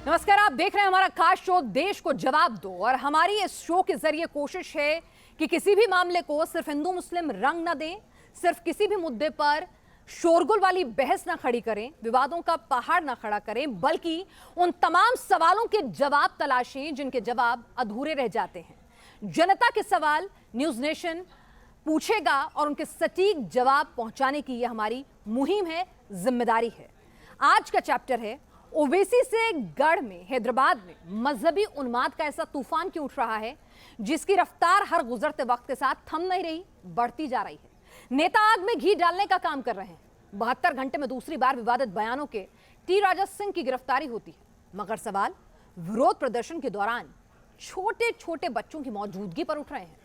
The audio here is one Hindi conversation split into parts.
नमस्कार, आप देख रहे हैं हमारा खास शो देश को जवाब दो। और हमारी इस शो के जरिए कोशिश है कि किसी भी मामले को सिर्फ हिंदू मुस्लिम रंग न दें, सिर्फ किसी भी मुद्दे पर शोरगुल वाली बहस ना खड़ी करें, विवादों का पहाड़ ना खड़ा करें, बल्कि उन तमाम सवालों के जवाब तलाशें जिनके जवाब अधूरे रह जाते हैं। जनता के सवाल न्यूज नेशन पूछेगा और उनके सटीक जवाब पहुंचाने की यह हमारी मुहिम है, जिम्मेदारी है। आज का चैप्टर है ओवैसी से गढ़ में हैदराबाद में मजहबी उन्माद का ऐसा तूफान क्यों उठ रहा है जिसकी रफ्तार हर गुजरते वक्त के साथ थम नहीं रही, बढ़ती जा रही है। नेता आग में घी डालने का काम कर रहे हैं। 72 घंटे में दूसरी बार विवादित बयानों के टी राजा सिंह की गिरफ्तारी होती है, मगर सवाल विरोध प्रदर्शन के दौरान छोटे छोटे बच्चों की मौजूदगी पर उठ रहे हैं,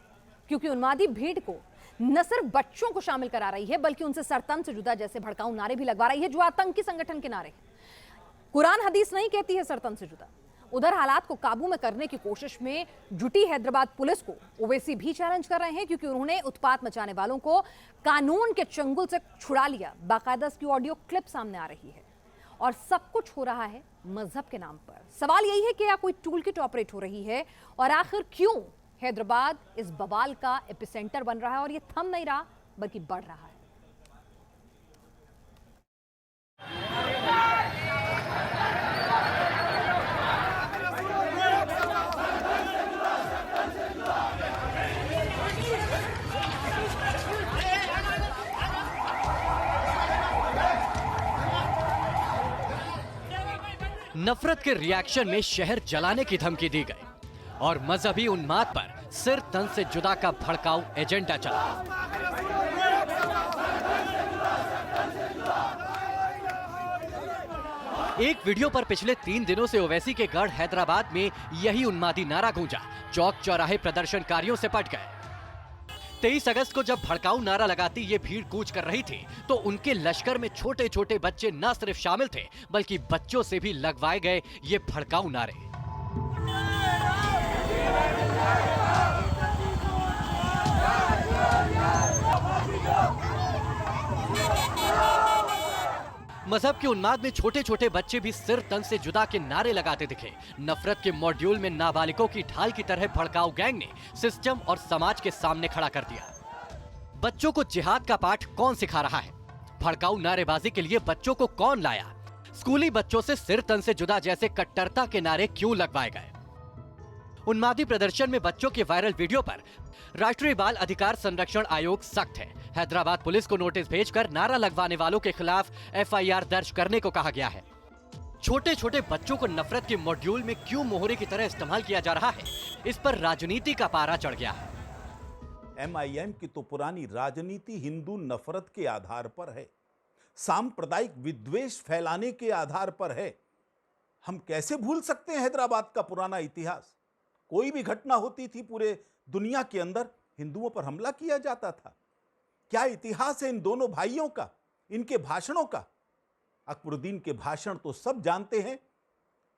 क्योंकि उन्मादी भीड़ को न सिर्फ बच्चों को शामिल करा रही है बल्कि उनसे सरतन से जुदा जैसे भड़काऊ नारे भी लगवा रही है जो आतंकी संगठन के नारे हैं। कुरान हदीस नहीं कहती है सरतन से जुदा। उधर हालात को काबू में करने की कोशिश में जुटी हैदराबाद पुलिस को ओवैसी भी चैलेंज कर रहे हैं, क्योंकि उन्होंने उत्पात मचाने वालों को कानून के चंगुल से छुड़ा लिया। बाकायदा इसकी ऑडियो क्लिप सामने आ रही है और सब कुछ हो रहा है मजहब के नाम पर। सवाल यही है कि क्या कोई टूल किट ऑपरेट हो रही है और आखिर क्यों हैदराबाद इस बवाल का एपिसेंटर बन रहा है और ये थम नहीं रहा बल्कि बढ़ रहा है। नफरत के रिएक्शन में शहर जलाने की धमकी दी गई और मजहबी उन्माद पर सिर तन से जुदा का भड़काऊ एजेंडा चला। एक वीडियो पर पिछले 3 दिनों से ओवैसी के गढ़ हैदराबाद में यही उन्मादी नारा गूंजा। चौक चौराहे प्रदर्शनकारियों से पट गए। 23 अगस्त को जब भड़काऊ नारा लगाती ये भीड़ कूच कर रही थी तो उनके लश्कर में छोटे छोटे बच्चे न सिर्फ शामिल थे बल्कि बच्चों से भी लगवाए गए ये भड़काऊ नारे। मजहब के उन्माद में छोटे छोटे बच्चे भी सिर तन से जुदा के नारे लगाते दिखे। नफरत के मॉड्यूल में नाबालिगों की ढाल की तरह भड़काऊ गैंग ने सिस्टम और समाज के सामने खड़ा कर दिया। बच्चों को जिहाद का पाठ कौन सिखा रहा है? भड़काऊ नारेबाजी के लिए बच्चों को कौन लाया? स्कूली बच्चों से सिर तन से जुदा जैसे कट्टरता के नारे क्यों लगवाए गए? उन्मादी प्रदर्शन में बच्चों के वायरल वीडियो पर राष्ट्रीय बाल अधिकार संरक्षण आयोग सख्त है। हैदराबाद पुलिस को नोटिस भेजकर नारा लगवाने वालों के खिलाफ एफआईआर दर्ज करने को कहा गया है। छोटे छोटे बच्चों को नफरत के मॉड्यूल में क्यों मोहरे की तरह इस्तेमाल किया जा रहा है, इस पर राजनीति का पारा चढ़ गया है। एमआईएम की तो पुरानी राजनीति हिंदू नफरत के आधार पर है, सांप्रदायिक विद्वेष फैलाने के आधार पर है। हम कैसे भूल सकते हैं हैदराबाद का पुराना इतिहास? कोई भी घटना होती थी पूरे दुनिया के अंदर हिंदुओं पर हमला किया जाता था। क्या इतिहास है इन दोनों भाइयों का, इनके भाषणों का? अकबरुद्दीन के भाषण तो सब जानते हैं,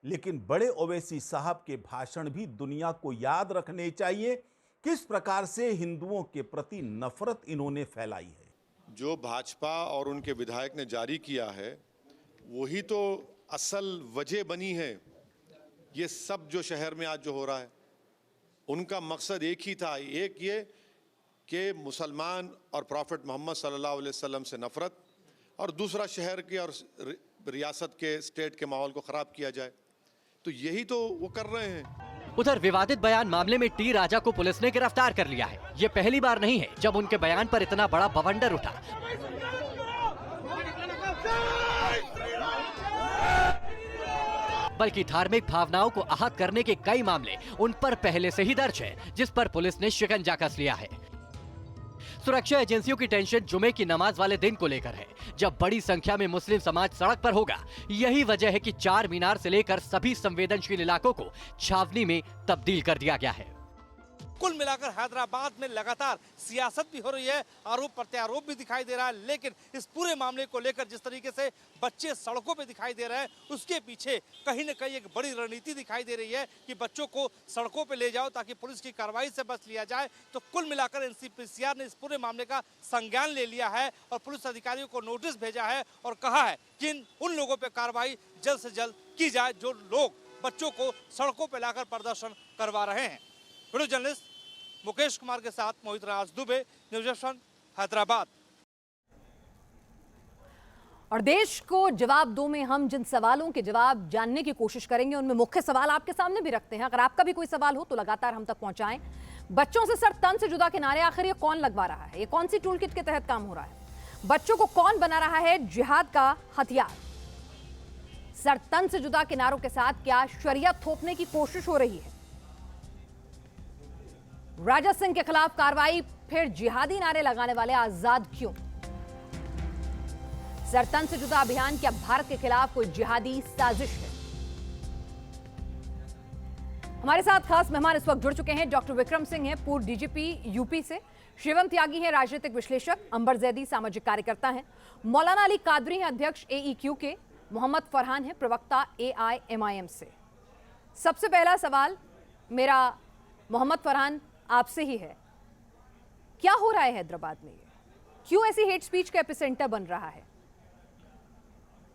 लेकिन बड़े ओवैसी साहब के भाषण भी दुनिया को याद रखने चाहिए। किस प्रकार से हिंदुओं के प्रति नफरत इन्होंने फैलाई है। जो भाजपा और उनके विधायक ने जारी किया है वही तो असल वजह बनी है। ये सब जो शहर में आज जो हो रहा है, उनका मकसद एक ही था, एक ये कि मुसलमान और प्रॉफिट मोहम्मद सल्लल्लाहु अलैहि वसल्लम से नफरत, और दूसरा शहर के और रियासत के स्टेट के माहौल को खराब किया जाए। तो यही तो वो कर रहे हैं। उधर विवादित बयान मामले में टी राजा को पुलिस ने गिरफ्तार कर लिया है। ये पहली बार नहीं है जब उनके बयान पर इतना बड़ा बवंडर उठा। बल्कि धार्मिक भावनाओं को आहत करने के कई मामले उन पर पहले से ही दर्ज है, जिस पर पुलिस ने शिकंजा कस लिया है। सुरक्षा एजेंसियों की टेंशन जुमे की नमाज वाले दिन को लेकर है, जब बड़ी संख्या में मुस्लिम समाज सड़क पर होगा। यही वजह है कि चार मीनार से लेकर सभी संवेदनशील इलाकों को छावनी में तब्दील कर दिया गया है। कुल मिलाकर हैदराबाद में लगातार सियासत भी हो रही है, आरोप प्रत्यारोप भी दिखाई दे रहा है, लेकिन इस पूरे मामले को लेकर जिस तरीके से बच्चे सड़कों पे दिखाई दे रहे हैं, उसके पीछे कहीं न कहीं एक बड़ी रणनीति दिखाई दे रही है कि बच्चों को सड़कों पे ले जाओ ताकि पुलिस की कार्रवाई से बच लिया जाए। तो कुल मिलाकर एनसीपीसीआर ने इस पूरे मामले का संज्ञान ले लिया है और पुलिस अधिकारियों को नोटिस भेजा है और कहा है कि उन लोगों पर कार्रवाई जल्द से जल्द की जाए जो लोग बच्चों को सड़कों पर लाकर प्रदर्शन करवा रहे हैं। वीडियो जर्नलिस्ट मुकेश कुमार के साथ मोहित राज दुबे, न्यूज़ एशन, हैदराबाद। और देश को जवाब दो में हम जिन सवालों के जवाब जानने की कोशिश करेंगे, उनमें मुख्य सवाल आपके सामने भी रखते हैं। अगर आपका भी कोई सवाल हो तो लगातार हम तक पहुंचाएं। बच्चों से सर तन से जुदा किनारे आखिर ये कौन लगवा रहा है? ये कौन सी टूल किट के तहत काम हो रहा है? बच्चों को कौन बना रहा है जिहाद का हथियार? सर तन से जुदा किनारों के साथ क्या शरिया थोपने की कोशिश हो रही है? राजा सिंह के खिलाफ कार्रवाई, फिर जिहादी नारे लगाने वाले आजाद क्यों? सरतन से जुदा अभियान क्या भारत के खिलाफ कोई जिहादी साजिश है? हमारे साथ खास मेहमान इस वक्त जुड़ चुके हैं। डॉक्टर विक्रम सिंह हैं, पूर्व डीजीपी यूपी से। शिवम त्यागी हैं, राजनीतिक विश्लेषक। अंबर जैदी सामाजिक कार्यकर्ता हैं। मौलाना अली कादरी हैं, अध्यक्ष एईक्यू के। मोहम्मद फरहान हैं, प्रवक्ता एआईएमआईएम से। सबसे पहला सवाल मेरा मोहम्मद फरहान आपसे ही है, क्या हो रहा है हैदराबाद में? क्यों ऐसी हेट स्पीच का एपिसेंटर बन रहा है?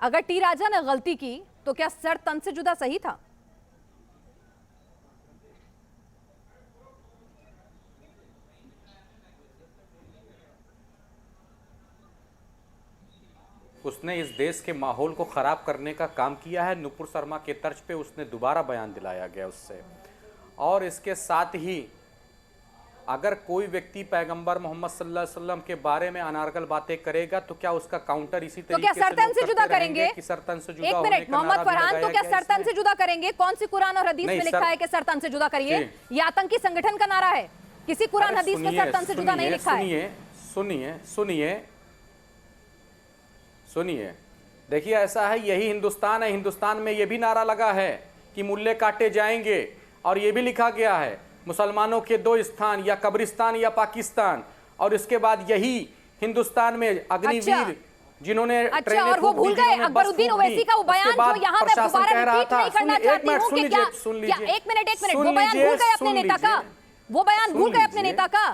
अगर टी राजा ने गलती की तो क्या सर तन से जुदा सही था? उसने इस देश के माहौल को ख़राब करने का काम किया है। नुपुर शर्मा के तर्ज पे उसने दोबारा बयान दिलाया गया उससे। और इसके साथ ही अगर कोई व्यक्ति पैगंबर मोहम्मद सल्लल्लाहु अलैहि वसल्लम के बारे में अनारगल बातें करेगा तो क्या उसका काउंटर इसी तरीके तो क्या सरतन से जुदा करेंगे? कि सरतन से जुदा एक होने मिनट का मोहम्मद नारा भी फरहान, तो क्या लगाया गया सरतन से जुदा करेंगे? कौन सी कुरान और हदीस में नहीं, लिखा है कि सरतन से जुदा करिए? ये आतंकी संगठन का नारा है। किसी कुरान हदीस में सरतन से जुदा नहीं लिखा है। सुनिए, देखिए ऐसा है, यही हिंदुस्तान है। हिंदुस्तान में ये भी नारा लगा है कि मुल्ले काटे जाएंगे, और ये भी लिखा गया है मुसलमानों के दो स्थान, या कब्रिस्तान या पाकिस्तान। और इसके बाद यही हिंदुस्तान में अग्निवीर जिन्होंने और वो भूल गए अकबरुद्दीन ओवैसी का वो बयान जो यहाँ मैं दोबारा रिपीट नहीं करना चाहती हूँ कि क्या एक मिनट वो बयान भूल गए अपने नेता का? वो बयान भूल गए अपने नेता का?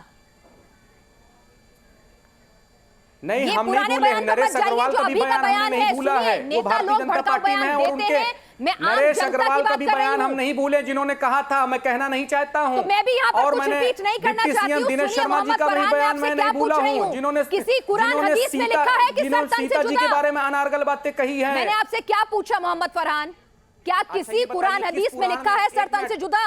नहीं, हम नहीं भूले। नरेश अग्रवाल का भी बयान हमने नहीं भूला है। वो भारतीय जनता पार्टी में है और उनके नरेश अग्रवाल का भी बयान हम नहीं भूले, जिन्होंने कहा था, मैं कहना नहीं चाहता हूं। तो मैं भी यहाँ पर और कुछ मैंने रिपीट नहीं करना चाहती हूँ। दिनेश शर्मा जी का भी बयान मैं नहीं भूला हूँ, जिन्होंने किसी कुरान हदीस में लिखा है कि सीता जी के बारे में अनारगल बातें कही है। मैंने आपसे क्या पूछा मोहम्मद फरहान? क्या किसी कुरान हदीस में लिखा है सरतन से जुदा?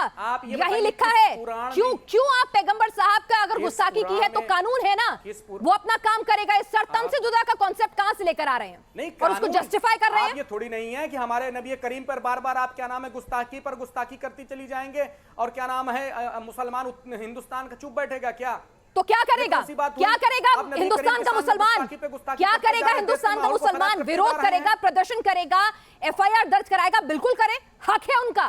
यही लिखा है। क्यों आप पैगंबर साहब का अगर गुस्ताखी की है तो कानून है ना, वो अपना काम करेगा। इस सरतन से जुदा का कॉन्सेप्ट कहां से लेकर आ रहे हैं और उसको जस्टिफाई कर रहे हैं? ये थोड़ी नहीं है कि हमारे नबी करीम पर बार बार आप क्या नाम है गुस्ताखी पर गुस्ताखी करती चली जाएंगे और क्या नाम है मुसलमान हिंदुस्तान का चुप बैठेगा क्या? तो क्या करेगा? क्या करेगा हिंदुस्तान का मुसलमान? क्या करेगा हिंदुस्तान का मुसलमान? विरोध करेगा, प्रदर्शन करेगा, एफआईआर दर्ज कराएगा? बिल्कुल करे, हक है उनका,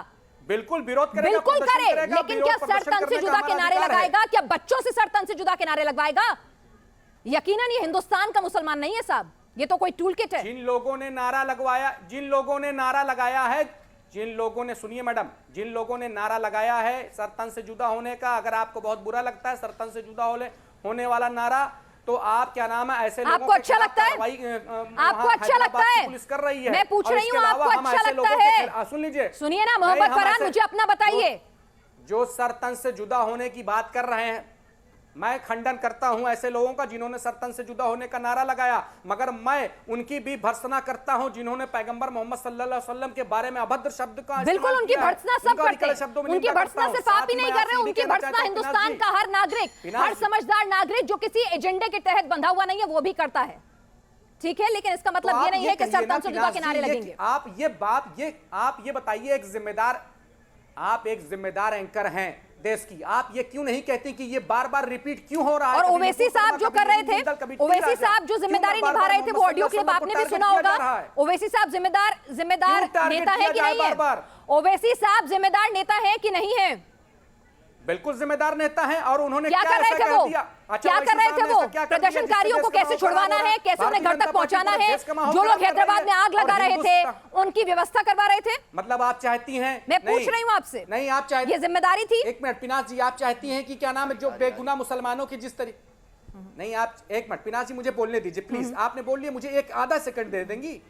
बिल्कुल विरोध करेगा, बिल्कुल करे। लेकिन क्या सरतन से जुदा के नारे लगाएगा? क्या बच्चों से सरतन से जुदा के नारे लगवाएगा? यकीनन ये हिंदुस्तान का मुसलमान नहीं है साहब, ये तो कोई टूल किट है। जिन लोगों ने नारा लगाया है, जिन लोगों ने, सुनिए मैडम, जिन लोगों ने नारा लगाया है सरतन से जुदा होने का, अगर आपको बहुत बुरा लगता है सरतन से जुदा होने वाला नारा, तो आप क्या नाम है ऐसे लोगों आपको अच्छा लगता है? आपको अच्छा लगता है? पुलिस कर रही है। मैं पूछ रही हूँ, आपको अच्छा लगता है? सुन लीजिए, सुनिए ना मोहम्मद फरहान, मुझे अपना बताइए। जो सरतन से जुदा होने की बात कर रहे हैं, मैं खंडन करता हूं ऐसे लोगों का जिन्होंने सरतन से जुदा होने का नारा लगाया, मगर मैं उनकी भी भर्त्सना करता हूं जिन्होंने पैगंबर मोहम्मद सल्लल्लाहु अलैहि वसल्लम के बारे में अभद्र शब्द का बिल्कुल उनकी भर्त्सना सब करते हैं। उनकी भर्त्सना सिर्फ आप ही नहीं कर रहे, उनकी भर्त्सना हिंदुस्तान का हर नागरिक, हर समझदार नागरिक जो किसी एजेंडे के तहत बंधा हुआ नहीं है वो भी करता है। ठीक है, लेकिन इसका मतलब ये नहीं है कि सरतन से जुदा के नारे लगेंगे। आप ये बताइए, आप एक जिम्मेदार एंकर हैं देश की, आप ये क्यों नहीं कहते कि ये बार बार रिपीट क्यों हो रहा है? और ओवैसी साहब जो कर रहे थे, ओवैसी साहब जो जिम्मेदारी निभा रहे थे, वो ऑडियो क्लिप आपने भी सुना होगा। ओवैसी साहब जिम्मेदार नेता है कि नहीं है? ओवैसी साहब जिम्मेदार नेता है कि नहीं है? बिल्कुल जिम्मेदार नेता है। और उन्होंने क्या कर रहे थे वो? क्या कर रहे थे वो? प्रदर्शनकारियों को कैसे छुड़वाना है, कैसे उन्हें घर तक पहुंचाना है? जो लोग हैदराबाद में आग लगा रहे थे उनकी व्यवस्था करवा रहे थे। मतलब आप चाहती हैं, मैं पूछ रही हूँ आपसे, नहीं आप चाहती, ये जिम्मेदारी थी? एक मिनट पिनाज जी, आप चाहती हैं कि क्या नाम है जो बेगुनाह मुसलमानों की जिस तरीके, नहीं आप एक मिनट पिनाज जी मुझे बोलने दीजिए प्लीज। आपने बोल लिया, मुझे एक आधा सेकंड दे देंगी?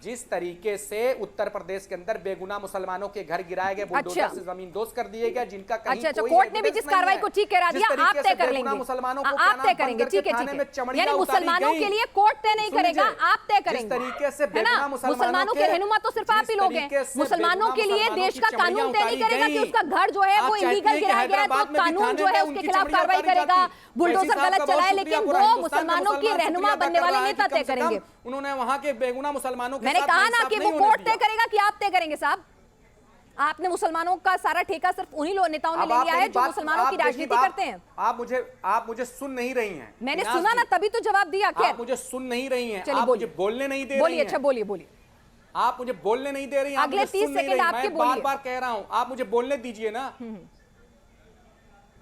जिस तरीके से उत्तर प्रदेश के अंदर बेगुनाह मुसलमानों के घर गिराए गए, बुलडोजर से जमीन दोस्त कर दिए गए, जिनका कहीं अच्छा, कोई कोर्ट ने भी एविडेंस जिस कार्रवाई नहीं को है। ठीक करा जिस दिया, आप तरीके तय से कर बेगुनाह लेंगे, मुसलमानों को आप तय करेंगे, ठीक है, थाने ठीक में है। चमड़ियां यानी उतारी मुसलमानों गई। के लिए कोर्ट तय नहीं सुनिए, करेगा, आप तय जिस करेंगे, तरीके से है ना? बेगुनाह मुसलमानों के रहनुमा तो सिर्फ आप ही लोग हैं। मुसलमानों के लिए देश का कानून तय नहीं करेगा कि उसका घर जो है वो इलीगल गिराया गया है, तो कानून जो है उसके खिलाफ कार्रवाई करेगा। बुलडोजर गलत चलाए, लेकिन वो मुसलमानों की रहनुमा बनने वाले नेता तय करेंगे। उन्होंने वहां के बेगुनाह मुसलमानों के मैंने साथ कहा ना इंसाफ कि नहीं वो होने कोर्ट दिया। तय करेगा कि आप तय करेंगे साहब। आपने मुसलमानों का सारा ठेका सिर्फ उन्हीं नेताओं ने अब ले आप लिया है मेरी जो बात- मुसलमानों आप की देखिए, राजनीति करते हैं। आप मुझे सुन नहीं रही हैं। मैंने इनाज सुना जी, ना, तभी तो जवाब दिया। आप खैर, मुझे सुन नहीं रही हैं, चलिए आप बोलिए। मुझे बोलने नहीं दे रही बोलिए, हैं। अच्छा बोलिए, बोलिए। आप मुझे बोलने नहीं दे रही हैं, आप अगले मुझे 30 सुन नहीं सेकंड रही। आपके मैं बोलिए। बार बार कह रहा हूं, आप मुझे बोलने दीजिए ना।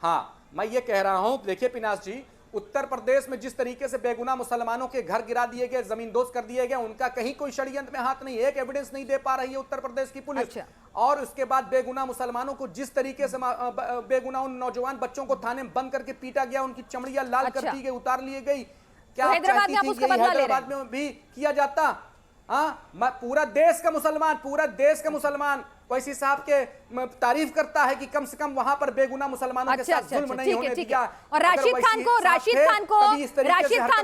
हाँ, मैं ये कह रहा हूं, देखिए पिनास जी, उत्तर प्रदेश में जिस तरीके से बेगुनाह मुसलमानों के घर गिरा दिए गए, जमीन दोस्त कर दिए गए, उनका कहीं कोई षड्यंत्र में हाथ नहीं है, एक एविडेंस नहीं दे पा रही है उत्तर प्रदेश की पुलिस। अच्छा। और उसके बाद बेगुनाह मुसलमानों को जिस तरीके से बेगुनाह उन नौजवान बच्चों को थाने में बंद करके पीटा गया, उनकी चमड़ियां लाल कर अच्छा। दी गई, उतार लिए गई। क्या तो आप हैदराबाद में चाहती आप थी उसका कि बदला ले रहे हैं? हैदराबाद में भी किया जाता? पूरा देश का मुसलमान वैसी साहब के तारीफ करता है कि कम से कम वहां पर बेगुनाह मुसलमानों के साथ जुल्म नहीं होने दिया। और राशिद खान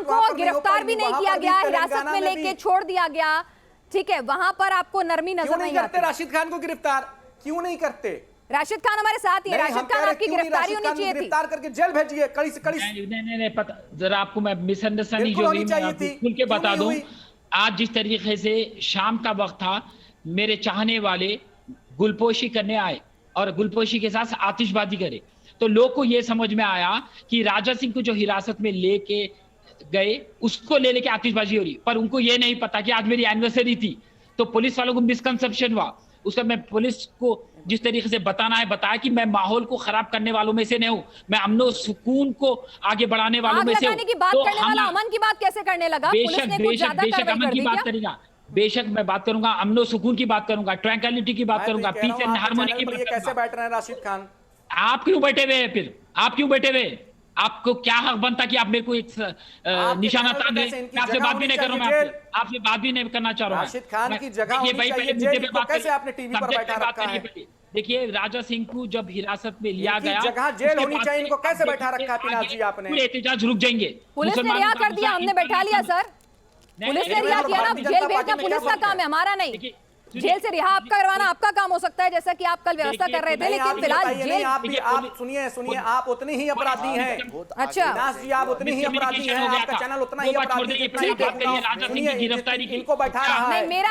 को गिरफ्तार भी नहीं किया गया, हिरासत में लेके छोड़ दिया गया। ठीक है, वहां पर आपको नरमी नजर नहीं करते आती। राशिद खान को गिरफ्तार क्यों नहीं करते? राशिद खान हमारे साथ ही है। राशिद खान आपकी गिरफ्तारी होनी चाहिए थी। गिरफ्तार करके जेल भेजिए, कड़ी से कड़ी। नहीं पता, जरा आपको मैं मिसअंडरस्टैंडिंग जो हुई मैं आपको खुल के बता दूं। आज जिस तरीके से शाम का वक्त था, मेरे चाहने वाले गुलपोशी करने आए और गुलपोशी के साथ आतिशबाजी करे, तो लोग को यह समझ में आया कि राजा सिंह को जो हिरासत में लेके गए उसको ले लेके आतिशबाजी हो रही, पर उनको यह नहीं पता कि आज मेरी एनिवर्सरी थी। तो पुलिस वालों को मिसकंसेप्शन हुआ। उसका मैं पुलिस को जिस तरीके से बताया कि मैं माहौल को खराब करने वालों में से नहीं हूं, मैं अमन सुकून को आगे बढ़ाने वालों में से हूं। की बात करने वाला अमन की बात कैसे करने लगा? पुलिस ने कुछ ज्यादा कार्रवाई कर दी क्या? करेगा, बेशक मैं बात करूंगा, अमन सुकून की बात करूंगा, ट्रैंक्विलिटी की बात करूंगा, पीस एंड हार्मनी की बात कैसे बैठ रहे हैं राशिद खान? आप क्यों बैठे हुए हैं? फिर आप क्यों बैठे हुए? आपको क्या हक बनता कि आप मेरे को एक निशाना तान दें? आपसे बात भी नहीं कर रहा हूं, आपसे बात भी नहीं करना चाह रहा हूं। राशिद खान की जगह होनी भाई चाहिए पहले मुद्दे जेल पे को बात कैसे करिए। आपने टीवी पर बैठा रखा है? देखिए, राजा सिंह को जब हिरासत में लिया इनकी गया, जगह जेल उसके होनी बाद चाहिए, से इनको कैसे आप बैठा रखा है पिनाज जी आपने? पूरे एहतजाज रुक जाएंगे। पुलिस ने मुसलमानों रिहा का कर दिया, गुस्सा हमने बैठा लिया सर। पुलिस ने रिहा किया ना, जेल भेजना पुलिस का काम है, हमारा नहीं। जेल से रिहा आपका करवाना आपका काम हो सकता है, जैसा कि आप कल व्यवस्था कर रहे थे, लेकिन फिलहाल जेल। आप सुनिए, आप उतनी ही अपराधी हैं। अच्छा, विनाश जी, आप उतनी ही अपराधी हैं, आपका चैनल उतना ही अपराधी है। सुनिए, इनको बैठा रहा है। नहीं, मेरा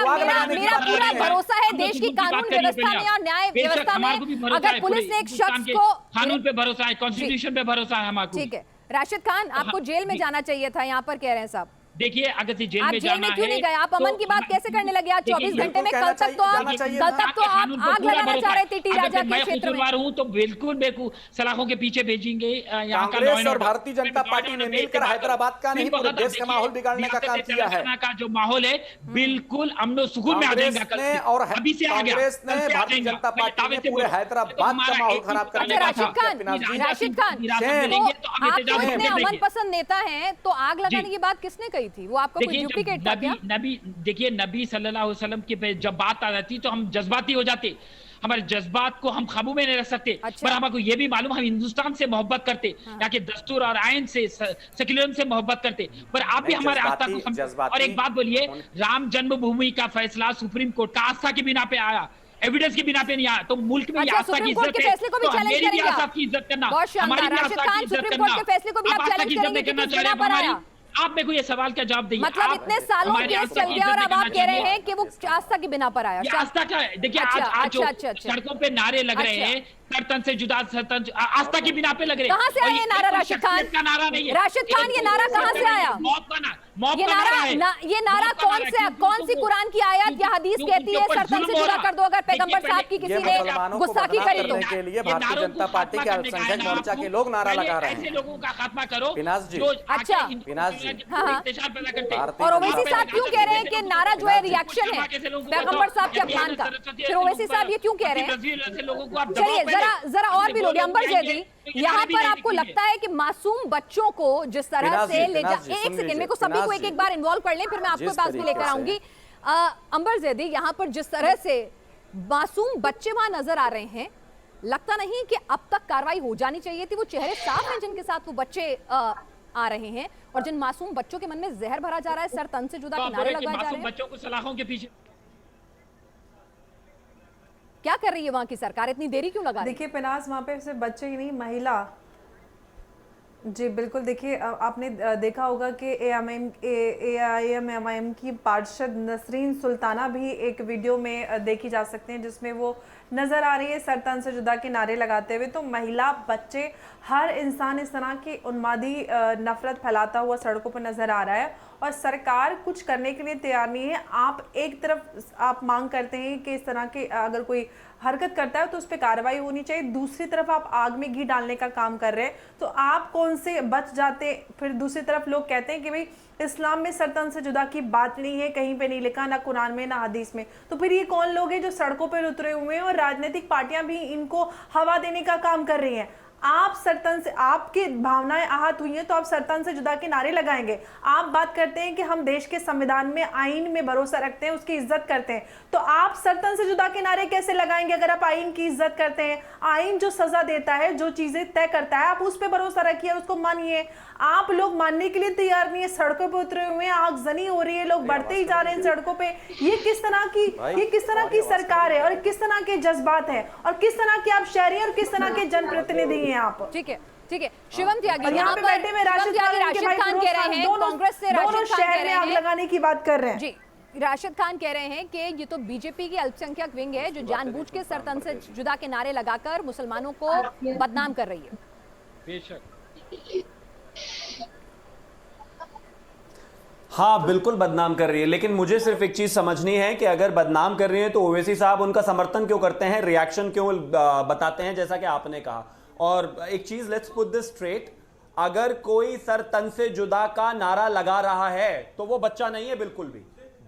पूरा भरोसा है देश की कानून व्यवस्था में और न्याय व्यवस्था में। अगर पुलिस ने एक शख्स को कानून पे भरोसा है, कॉन्स्टिट्यूशन पे भरोसा है हमारे। ठीक है, राशिद खान आपको जेल में जाना चाहिए था, यहाँ पर कह रहे हैं साहब। देखिए, अगर से जेल आप में जेल जाना में क्यों नहीं गए? आप अमन की बात कैसे करने लगे? आज 24 घंटे में कल तक तो आप आग लगाना चाह रहे थे टी राजा के क्षेत्र में। हूं तो बिल्कुल सलाखों के पीछे भेजेंगे। यहाँ का कांग्रेस और भारतीय जनता पार्टी ने मिलकर हैदराबाद का नहीं, पूरे देश का माहौल बिगाड़ने का काम किया है। का जो माहौल है बिल्कुल अमन सुकून में आ जाएगा। और कांग्रेस ने भारतीय जनता पार्टी ने पूरे हैदराबाद का माहौल खराब करने का राशिद खान, आप तो इतने अमन पसंद नेता हैं, तो आग लगाने की बात किसने कही थी? वो आपका कोई डुप्लीकेट था क्या? देखिए, नबी सल्लल्लाहु अलैहि वसल्लम की जब बात आ जाती तो हम जज्बाती हो जाते। हमारे जज्बात को हम काबू में नहीं रख सकते। अच्छा। पर हमको ये भी मालूम, हम हिंदुस्तान से मोहब्बत करते, यहाँ के दस्तूर और आयन से, सेक्युलरिज्म से मोहब्बत करते। पर आप भी हमारे आस्था को समझ। और एक बात बोलिए, राम जन्मभूमि का फैसला सुप्रीम कोर्ट का आस्था की बिना पे आया, एविडेंस की बिना पे नहीं आया, तो मुल्क में आस्था की इज्जत है, तो मेरी भी आस्था की इज्जत करना, हमारी भी आस्था की इज्जत करना। के फैसले को भी आप चैलेंज करेंगे कि किस बिना पर आया? आप मेरे को ये सवाल का जवाब दीजिए। मतलब इतने सालों केस चल गया और अब आप कह रहे हैं कि वो आस्था की बिना पर आया? आस्था का देखिए, आज सड़कों पे नारे लग रहे हैं, सरतन से जुदा, सरतन आस्था की बिना पे लग रहे हैं। कहां से आया ये नारा? राशिद खान का नारा नहीं है। राशिद खान, ये नारा कहां से आया? ये नारा कौन सी कुरान की आयत या हदीस कहती है सरतन से जुदा कर दो अगर पैगंबर साहब की किसी ने गुस्ताखी करी तो? के लिए भारतीय जनता पार्टी के अल्पसंख्यक मोर्चा के लोग नारा लगा रहे हैं। ऐसे लोगों का खात्मा करो। विनाश जी, अच्छा, विनाश जी, और ओवैसी साहब क्यों कह रहे हैं कि नारा जो है रिएक्शन है पैगंबर साहब के अपमान का? फिर ओवैसी साहब ये क्यों कह रहे हैं? चलिए जरा और भी लोग, अंबर जैदी, यहाँ पर आपको लगता है कि मासूम बच्चों को जिस तरह से ले जा, एक सेकंड मेरे को सभी को एक बार इन्वॉल्व कर लें, फिर मैं आपके पास भी लेकर आऊंगी। अंबर जैदी, यहाँ पर जिस तरह से मासूम बच्चे वहां नजर आ रहे हैं, लगता नहीं कि अब तक कार्रवाई हो जानी चाहिए थी? वो चेहरे साफ हैं जिनके साथ वो बच्चे आ रहे हैं, और जिन मासूम बच्चों के मन में जहर भरा जा रहा है, सर तन से जुदा के नारे लगाए जा रहे हैं। बच्चों को सलाखों के पीछे क्या कर रही है वहां की सरकार? इतनी देरी क्यों लगा रही है? देखिए पिनाज, वहाँ पे सिर्फ बच्चे ही नहीं, महिला, जी बिल्कुल। देखिए आपने देखा होगा कि AIM की पार्षद नसरीन सुल्ताना भी एक वीडियो में देखी जा सकते हैं, जिसमें वो नज़र आ रही है सर तन से जुदा के नारे लगाते हुए। तो महिला, बच्चे, हर इंसान इस तरह की उन्मादी नफरत फैलाता हुआ सड़कों पर नज़र आ रहा है, और सरकार कुछ करने के लिए तैयार नहीं है। आप एक तरफ आप मांग करते हैं कि इस तरह के अगर कोई हरकत करता है तो उस पर कार्रवाई होनी चाहिए, दूसरी तरफ आप आग में घी डालने का काम कर रहे हैं। तो आप कौन से बच जाते? फिर दूसरी तरफ लोग कहते हैं कि भाई इस्लाम में सर तन से जुदा की बात नहीं है, कहीं पे नहीं लिखा, ना कुरान में ना हदीस में। तो फिर ये कौन लोग हैं जो सड़कों पर उतरे हुए हैं, और राजनीतिक पार्टियां भी इनको हवा देने का काम कर रही हैं? आप सरतन से, आपकी भावनाएं आहत हुई हैं तो आप सरतन से जुदा के नारे लगाएंगे। आप बात करते हैं कि हम देश के संविधान में, आईन में भरोसा रखते हैं, उसकी इज्जत करते हैं, तो आप सरतन से जुदा के नारे कैसे लगाएंगे अगर आप आईन की इज्जत करते हैं? आईन जो सजा देता है, जो चीजें तय करता है, आप उस पर भरोसा रखिए और उसको मानिए। आप लोग मानने के लिए तैयार नहीं है, सड़कों पर उतरे हुए हैं, आगजनी हो रही है, लोग बढ़ते ही जा रहे हैं सड़कों पे। ये किस तरह की सरकार है, और किस तरह के जज्बात है, और किस तरह के आप शहरी और किस तरह के जनप्रतिनिधि हैं आप? ठीक है, ठीक है। शिवम त्यागी, यहाँ पे बैठे में राशिद खान कह रहे हैं, कांग्रेस से राशिद खान कह रहे हैं, आग लगाने की बात कर रहे हैं। जी, राशिद खान कह रहे हैं कि ये तो बीजेपी की अल्पसंख्यक विंग है जो जानबूझ के सरतन से जुदा के नारे लगाकर मुसलमानों को बदनाम कर रही है। बेशक, हाँ बिल्कुल बदनाम कर रही है, लेकिन मुझे सिर्फ एक चीज समझनी है कि अगर बदनाम कर रही है तो ओवैसी साहब उनका समर्थन क्यों करते हैं, रिएक्शन क्यों बताते हैं, जैसा कि आपने कहा। और एक चीज, लेट्स पुट दिस स्ट्रेट, अगर कोई सर तन से जुदा का नारा लगा रहा है तो वो बच्चा नहीं है, बिल्कुल भी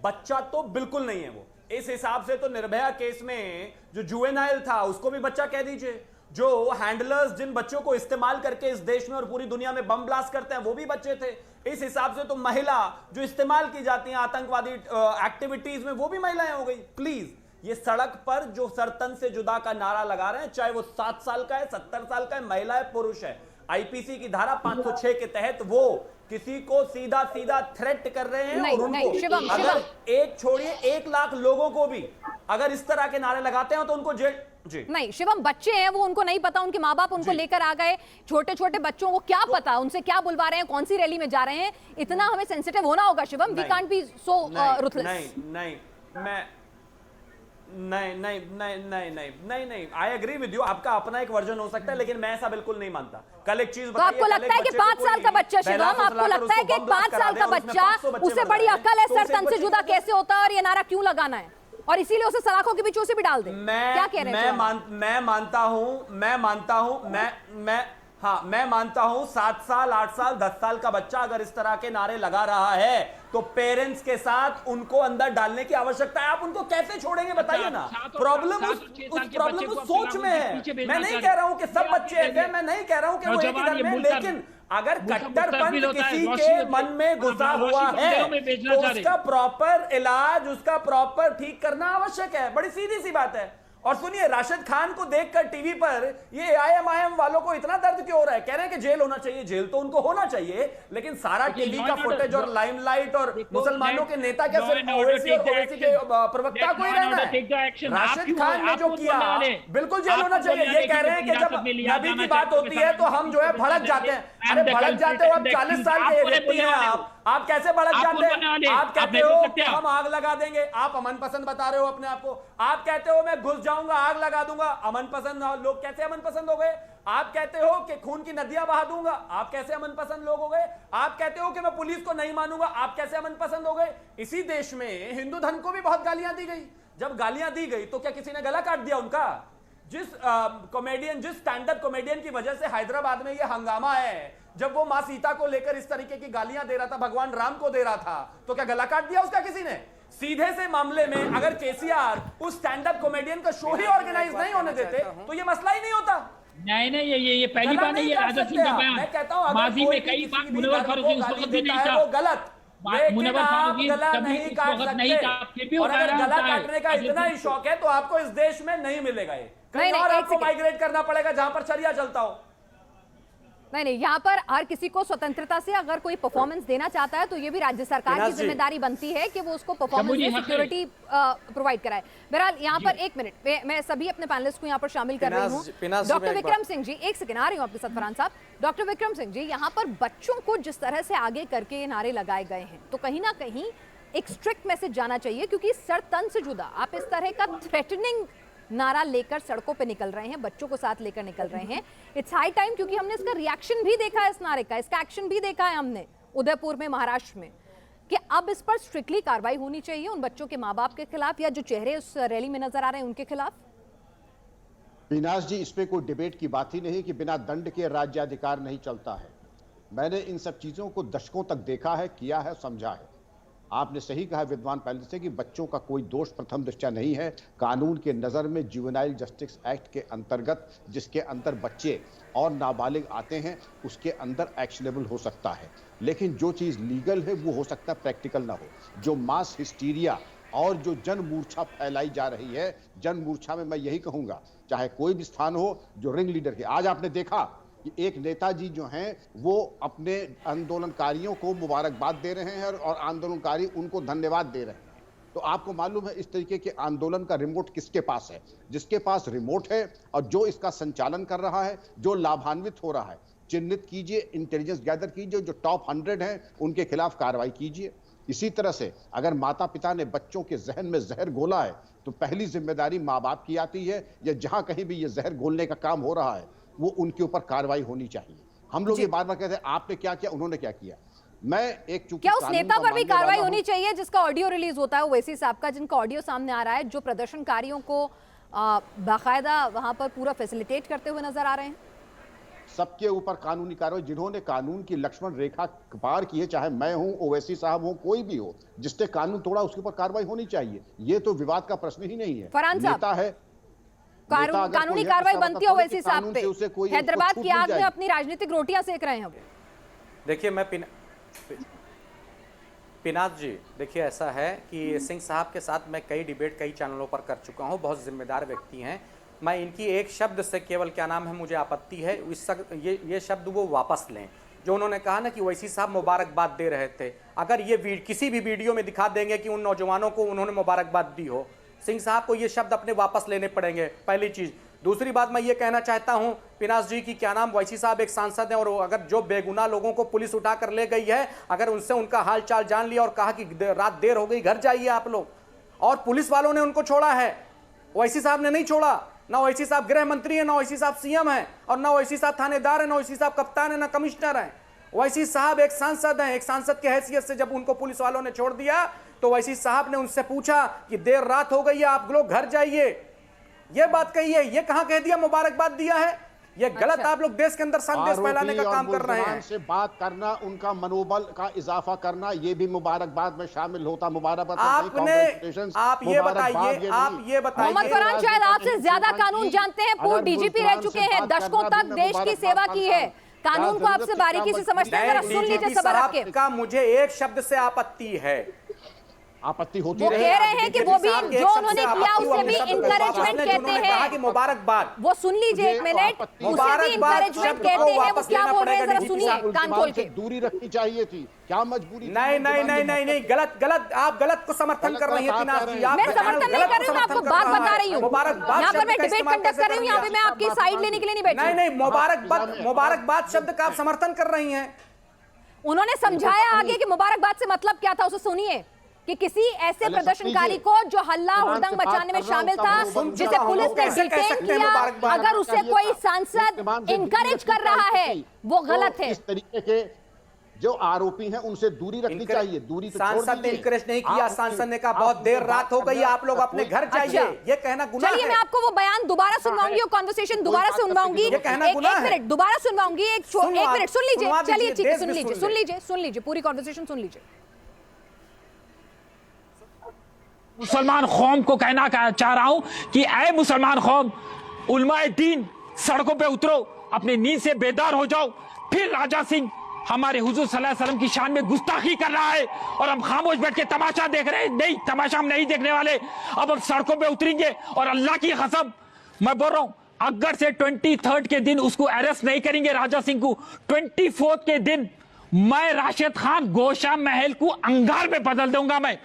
बच्चा तो बिल्कुल नहीं है वो। इस हिसाब से तो निर्भया केस में जो जुवेनाइल था उसको भी बच्चा कह दीजिए, जो हैंडलर्स जिन बच्चों को इस्तेमाल करके इस देश में और पूरी दुनिया में बम ब्लास्ट करते हैं वो भी बच्चे थे। इस हिसाब से तो महिला जो इस्तेमाल की जाती हैं आतंकवादी एक्टिविटीज में वो भी महिलाएं हो गई। प्लीज, ये सड़क पर जो सरतन से जुदा का नारा लगा रहे हैं, चाहे वो 7 साल का है, 70 साल का है, महिला है, पुरुष है, आईपीसी की धारा 506 के तहत वो किसी को सीधा सीधा थ्रेट कर रहे हैं। और उनको अगर एक छोड़िए 1 लाख लोगों को भी अगर इस तरह के नारे लगाते हैं तो उनको जेल। जी नहीं शिवम, बच्चे हैं वो, उनको नहीं पता, उनके माँ बाप उनको लेकर आ गए, छोटे छोटे बच्चों को क्या पता उनसे क्या बुलवा रहे हैं, कौन सी रैली में जा रहे हैं। इतना हमें सेंसिटिव होना होगा Shivam, we can't be so ruthless. नहीं, आई एग्री विद यू, आपका अपना एक वर्जन हो सकता है, लेकिन मैं ऐसा बिल्कुल नहीं मानता। कल एक चीज तो आपको लगता है कि 5 साल का बच्चा, शिवम आपको लगता है कि 5 साल का बच्चा, उससे बड़ी अक्ल है सर तन से जुदा कैसे होता है और ये नारा क्यों लगाना है, और इसीलिए उसे सलाखों के बीचों से भी डाल दे? क्या कह रहे हैं? मैं मानता हूं 7 साल, 8 साल, 10 साल का बच्चा अगर इस तरह के नारे लगा रहा है तो पेरेंट्स के साथ उनको अंदर डालने की आवश्यकता है। आप उनको कैसे छोड़ेंगे बताइए ना। प्रॉब्लम उस सोच में है। मैं नहीं कह रहा हूं कि सब बच्चे ऐसे, मैं नहीं कह रहा हूं कि वो एक ही दल में, लेकिन अगर कट्टरपंथ किसी के मन में घुसा हुआ है तो उसका प्रॉपर इलाज, उसका प्रॉपर ठीक करना आवश्यक है। बड़ी सीधी सी बात है। और सुनिए, राशिद खान को देखकर टीवी पर ये AIM वालों को इतना दर्द क्यों हो रहा है? कह रहे हैं कि जेल होना चाहिए, जेल तो उनको होना चाहिए, लेकिन सारा टीवी का फुटेज और लाइमलाइट और मुसलमानों के नेता क्या सिर्फ ओवैसी के प्रवक्ता को ही रहना है? राशिद खान ने जो किया बिल्कुल जेल होना चाहिए। ये कह रहे हैं कि जब नबी की बात होती है तो हम जो है भड़क जाते हैं। अरे भड़क जाते हो, अब 40 साल के व्यक्ति हैं आप कैसे भड़क जाते हैं? आप कहते हो कि हम आग लगा देंगे, आप अमन पसंद बता रहे हो अपने आप को। आप कहते हो मैं घुस जाऊंगा, आग लगा दूंगा, अमन पसंद लोग कैसे अमन पसंद हो गए? आप कहते हो कि खून की नदियां बहा दूंगा, आप कैसे अमन पसंद लोग हो गए? आप कहते हो कि मैं पुलिस को नहीं मानूंगा, आप कैसे अमन पसंद हो गए? इसी देश में हिंदू धर्म को भी बहुत गालियां दी गई। जब गालियां दी गई तो क्या किसी ने गला काट दिया उनका? जिस स्टैंड अप कॉमेडियन की वजह से हैदराबाद में यह हंगामा है, जब वो मां सीता को लेकर इस तरीके की गालियां दे रहा था, भगवान राम को दे रहा था, तो क्या गला काट दिया उसका किसी ने? सीधे से मामले में अगर केसीआर उस स्टैंड अप कॉमेडियन का शो ही ऑर्गेनाइज नहीं होने देते तो ये मसला ही नहीं होता। नहीं, ये पहली बार नहीं है। राजद सिंह का बयान, मैं कहता हूं माजी में कई बार मुनव्वर फारूकी उस वक्त भी नहीं था। वो गलत, मुनव्वर आप फारूकी गला कभी नहीं इस काट वक्त नहीं था, फिर भी सकते। वो और अगर गाना गला होता है। काटने का इतना ही शौक है तो आपको इस देश में नहीं मिलेगा। ये कहीं नहीं, और एक आपको सेकंड। माइग्रेट करना पड़ेगा जहां पर शरिया चलता हो। नहीं, यहाँ पर हर किसी को स्वतंत्रता से अगर कोई परफॉर्मेंस देना चाहता है तो ये भी राज्य सरकार की जिम्मेदारी बनती है कि वो उसको परफॉर्मेंस में सिक्योरिटी प्रोवाइड कराए। बहरहाल यहाँ पर एक मिनट, मैं सभी अपने पैनलिस्ट को यहाँ पर शामिल कर रही हूँ। डॉक्टर विक्रम सिंह जी, एक सेकंड, आ रही हूँ आपके साथ फरहान साहब। डॉक्टर विक्रम सिंह जी, यहाँ पर बच्चों को जिस तरह से आगे करके ये नारे लगाए गए हैं तो कहीं ना कहीं एक स्ट्रिक्ट मैसेज जाना चाहिए, क्योंकि सर तन से जुदा आप इस तरह का थ्रेटनिंग नारा लेकर सड़कों पे निकल रहे हैं, बच्चों को साथ लेकर निकल रहे हैं। इट्स हाई टाइम, क्योंकि हमने इसका रिएक्शन भी देखा है, इस नारे का, इसका एक्शन भी देखा है हमने उदयपुर में, महाराष्ट्र में, कि अब इस पर स्ट्रिक्टली कार्रवाई होनी चाहिए उन बच्चों के माँ बाप के खिलाफ या जो चेहरे उस रैली में नजर आ रहे हैं उनके खिलाफ। विनाश जी, इस पे कोई डिबेट की बात ही नहीं कि बिना दंड के राज्याधिकार नहीं चलता है। मैंने इन सब चीजों को दशकों तक देखा है, किया है, समझा है। आपने सही कहा विद्वान पहले से कि बच्चों का कोई दोष प्रथम दृष्टया नहीं है। कानून के नज़र में जुवेनाइल जस्टिस एक्ट के अंतर्गत जिसके अंदर बच्चे और नाबालिग आते हैं उसके अंदर एक्शनेबल हो सकता है, लेकिन जो चीज़ लीगल है वो हो सकता है प्रैक्टिकल ना हो। जो मास हिस्टीरिया और जो जन मूर्छा फैलाई जा रही है, जन मूर्छा में मैं यही कहूँगा चाहे कोई भी स्थान हो, जो रिंग लीडर के, आज आपने देखा कि एक नेताजी जो हैं वो अपने आंदोलनकारियों को मुबारकबाद दे रहे हैं और आंदोलनकारी उनको धन्यवाद दे रहे हैं। तो आपको मालूम है इस तरीके के आंदोलन का रिमोट किसके पास है? जिसके पास रिमोट है और जो इसका संचालन कर रहा है, जो लाभान्वित हो रहा है, चिन्हित कीजिए, इंटेलिजेंस गैदर कीजिए, जो टॉप 100 हैं उनके खिलाफ कार्रवाई कीजिए। इसी तरह से अगर माता पिता ने बच्चों के जहन में जहर घोला है तो पहली जिम्मेदारी माँ बाप की आती है, या जहां कहीं भी ये जहर घोलने का काम हो रहा है वो उनके ऊपर कार्रवाई होनी चाहिए। हम लोग ये बार बार कहते हैं आपने क्या किया, उन्होंने क्या किया। मैं एक चूंकि क्या उस नेता पर भी कार्रवाई होनी चाहिए जिसका ऑडियो रिलीज होता है ओवैसी साहब का, जिनका ऑडियो सामने आ रहा है, जो प्रदर्शनकारियों को बाकायदा वहां पर पूरा फैसिलिटेट करते हुए नजर आ रहे हैं? सबके ऊपर कानूनी कार्रवाई, जिन्होंने कानून की लक्ष्मण रेखा पार की है, चाहे मैं हूं, ओवैसी साहब हो, कोई भी हो, जिसने कानून तोड़ा उसके ऊपर कार्रवाई होनी चाहिए। ये तो विवाद का प्रश्न ही नहीं है। नेता है, कानूनी कार्रवाई बनती है ओवैसी साहब पे। हैदराबाद की आग में अपनी राजनीतिक रोटियां सेक रहे हैं। देखिए मैं पिनाज जी, देखिए ऐसा है कि सिंह साहब के साथ मैं कई डिबेट कई चैनलों पर कर चुका हूं, बहुत जिम्मेदार व्यक्ति हैं। मैं इनकी एक शब्द से केवल क्या नाम है मुझे आपत्ति है, ये शब्द वो वापस लें जो उन्होंने कहा ना कि ओवैसी साहब मुबारकबाद दे रहे थे। अगर ये किसी भी वीडियो में दिखा देंगे कि उन नौजवानों को उन्होंने मुबारकबाद दी हो, सिंह साहब को ये शब्द अपने वापस लेने पड़ेंगे, पहली चीज। दूसरी बात मैं ये कहना चाहता हूं पिनाज जी की क्या नाम ओवैसी साहब एक सांसद हैं, और अगर जो बेगुनाह लोगों को पुलिस उठा कर ले गई है, अगर उनसे उनका हाल चाल जान लिया और कहा कि रात देर हो गई, घर जाइए आप लोग, और पुलिस वालों ने उनको छोड़ा है, ओवैसी साहब ने नहीं छोड़ा। ना ओवैसी साहब गृह मंत्री है, ना ओवैसी साहब सीएम है, और ना ओवैसी साहब थानेदार है, ना ओवैसी साहब कप्तान है, ना कमिश्नर है। ओवैसी साहब एक सांसद हैं। एक सांसद की हैसियत से जब उनको पुलिस वालों ने छोड़ दिया तो ओवैसी साहब ने उनसे पूछा कि देर रात हो गई है, आप लोग घर जाइए, ये बात कही है। ये कहां कह दिया मुबारकबाद दिया है? ये गलत आप लोग देश के अंदर संदेश फैलाने का काम कर रहे हैं। से बात करना, उनका मनोबल का इजाफा करना, ये भी मुबारकबाद में शामिल होता। मुबारकबाद आप ये बताइए मोहम्मद फरहान शायद आपसे ज्यादा कानून जानते हैं, पूर्व डीजीपी रह चुके हैं, दशकों तक देश की सेवा की है, कानून को आपसे बारीकी से समझते हैं। जरा सुन लीजिए सबर आपके का। मुझे एक शब्द से आपत्ति है, आपत्ति होती वो कह रहे हैं कि वो भी जो उन्होंने किया उसे भी इंकरेजमेंट कहते हैं कि मुबारकबाद। वो सुन लीजिए एक मिनट, उसे भी इंकरेजमेंट कहते हैं। वो क्या बोल रहे हैं जरा सुनिए कान खोल के। दूरी रखनी चाहिए थी, क्या मजबूरी? नहीं, गलत, आप गलत को समर्थन कर रही हैं पिनाज जी। मैं समर्थन नहीं कर रही हूँ, मैं आपको बात बता रही हूँ। यहाँ पर मैं डिबेट कंडक्ट कर रही हूँ, यहाँ पे मैं आपकी साइड लेने के लिए नहीं बैठी। नहीं, मुबारकबाद शब्द का आप समर्थन कर रही हैं। उन्होंने समझाया आगे कि मुबारकबाद से मतलब क्या था, उसे सुनिए कि किसी ऐसे प्रदर्शनकारी को जो हल्ला हुड़दंग मचाने में शामिल था, जिसे पुलिस ने डिटेन किया, अगर उसे कोई सांसद इनकरेज कर रहा है वो गलत है। इस तरीके के जो आरोपी हैं उनसे दूरी रखनी चाहिए। दूरी तो सांसद ने इनकरेज नहीं किया, सांसद ने कहा बहुत देर रात हो गई, आप लोग अपने घर जाइए, ये कहना गुनाह है। चलिए मैं आपको वो बयान दोबारा सुनवाऊंगी, वो कॉन्वर्सेशन दोबारा सुनवाऊंगी, एक मिनट दोबारा सुनवाऊंगी, एक मिनट सुन लीजिए। चलिए ठीक है, सुन लीजिए पूरी कॉन्वर्सेशन सुन लीजिए। मुसलमान कौम को कहना चाह रहा हूं कि ऐ मुसलमान कौम, उलमाए दीन सड़कों पे उतरो, अपनी नींद से बेदार हो जाओ। फिर राजा सिंह हमारे हुजूर सल्लल्लाहु अलैहि वसल्लम की शान में गुस्ताखी कर रहा है और हम खामोश बैठ के तमाशा देख रहे हैं। नहीं, तमाशा हम नहीं देखने वाले। अब हम सड़कों पे उतरेंगे और अल्लाह की कसम मैं बोल रहा हूं, अगर से 23 के दिन उसको अरेस्ट नहीं करेंगे राजा सिंह को, 24 के दिन मैं राशिद खान गोशा महल को अंगार में बदल दूंगा। मैं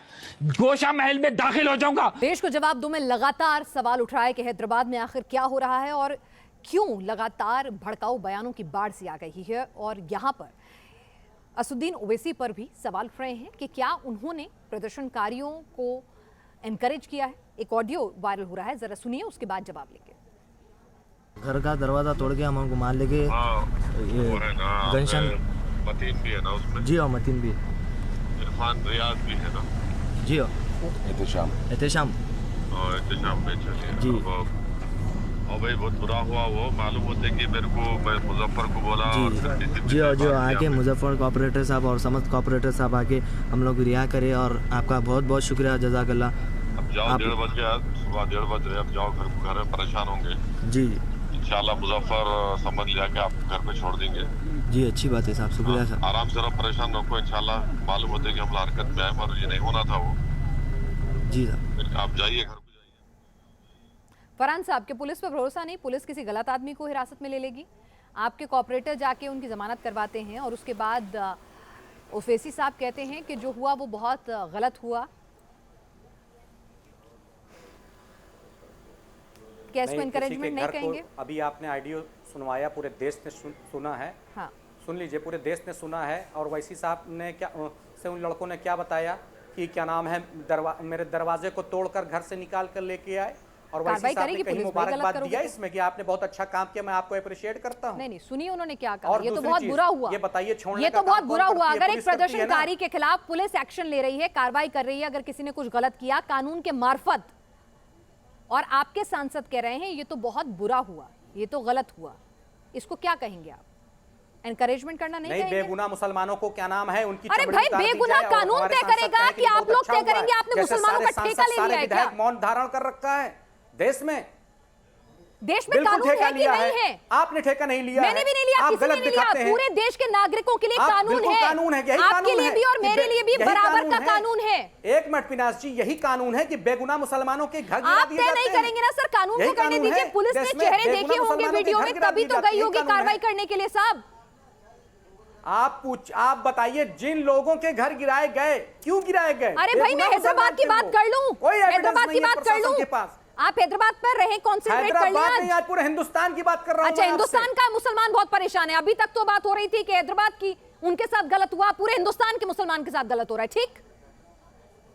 गोशा महल में दाखिल हो जाऊंगा। देश को जवाब दो में लगातार सवाल उठ रहा है कि हैदराबाद में आखिर क्या हो रहा है और क्यों लगातार भड़काऊ बयानों की बाढ़ सी आ गई है। और यहां पर असुद्दीन ओवैसी पर भी सवाल उठ रहे हैं कि क्या उन्होंने प्रदर्शनकारियों को एनकरेज किया है। एक ऑडियो वायरल हो रहा है, जरा सुनिए, उसके बाद जवाब लेंगे। घर का दरवाजा तोड़ के हम उनको मार लेके गनशन मतीन भी है ना उसमें? जी हाँ, मतीन भी, इरफान रियाज भी है ना? जी हाँ, एहतेशाम में चलिए जी। और भाई बहुत बुरा हुआ, वो मालूम होते कि मेरे को, मैं मुजफ्फर को बोला जी हाँ, जो आके मुजफ्फर कॉपरेटर साहब और समस्त कॉपरेटर साहब आके हम लोग रिहा करे और आपका बहुत बहुत शुक्रिया, जज़ाकल्लाह। अब जाओ 1:30 बज गया, सुबह 1:30 बज रहे, अब जाओ घर में परेशान होंगे। जी इंशाल्लाह मुजफ्फर समझ लिया कि आप घर पे छोड़ देंगे। जी, अच्छी बात है साहब, शुक्रिया साहब। आराम से रहो, परेशान रखो, इंशाल्लाह। मालूम होते कि हम हरकत में आए मगर ये नहीं होना था वो। जी साहब, आप जाइए घर। फरहान साहब के पुलिस पर भरोसा नहीं, पुलिस किसी गलत आदमी को हिरासत में ले लेगी। आपके कॉपरेटर जाके उनकी जमानत करवाते हैं और उसके बाद ओवैसी साहब कहते हैं कि जो हुआ वो बहुत गलत हुआ। क्या इसको एनकरेजमेंट नहीं कहेंगे? अभी आपने ऑडियो सुनवाया, पूरे देश ने सुना है। हाँ, सुन लीजिए, पूरे देश ने सुना है। और ओवैसी साहब ने क्या से उन लड़कों ने क्या बताया कि क्या नाम है, मेरे दरवाजे को तोड़कर घर से निकाल कर लेके आए। और वैसे साहब ने कहीं मुबारकबाद दिया इसमें कि आपने बहुत अच्छा काम किया, मैं आपको अप्रिशिएट करता हूं। नहीं, सुनिए उन्होंने क्या कहा। ये तो बहुत बुरा हुआ। ये बताइए, छोड़ने ये तो बहुत बुरा हुआ। अगर एक प्रदर्शनकारी के खिलाफ पुलिस एक्शन ले रही है, कार्रवाई कर रही है, अगर किसी ने कुछ गलत किया कानून के मार्फत, और आपके सांसद कह रहे हैं ये तो बहुत बुरा हुआ, ये तो गलत हुआ, इसको क्या कहेंगे आप? एनकरेजमेंट करना नहीं कहेंगे? बेगुनाह मुसलमानों को क्या नाम है उनकी, अरे भाई, बेगुनाह कानून तय करेगा कि आप लोग तय करेंगे? आपने मुसलमानों का ठेका ले लिया है क्या? मौन धारण कर रखा है देश में कानून है कि नहीं है? आपने ठेका नहीं लिया, मैंने भी नहीं लिया, आप किसी ने नहीं लिया। पूरे देश के नागरिकों के लिए कानून है, आपके लिए भी और मेरे लिए भी बराबर का कानून है। एक मिनट पिनाश जी, यही कानून है कि बेगुनाह मुसलमानों के घर आप तय नहीं करेंगे ना सर, कानून को करने दीजिए। पुलिस ने चेहरे देखे होंगे वीडियो में, तभी तो गई होगी कार्रवाई करने के लिए। साहब आप बताइए, जिन लोगों के घर गिराए गए, क्यों गिराए गए? अरे भाई, मैं हैदराबाद की बात कर लूं, हैदराबाद की बात कर लूं। आप हैदराबाद पर रहे, कॉन्सेंट्रेट कर लिया। आज पूरे हिंदुस्तान की बात कर रहा हूं। अच्छा, हिंदुस्तान का मुसलमान बहुत परेशान है। अभी तक तो बात हो रही थी कि हैदराबाद की उनके साथ गलत हुआ, पूरे हिंदुस्तान के मुसलमान के साथ गलत हो रहा है, ठीक?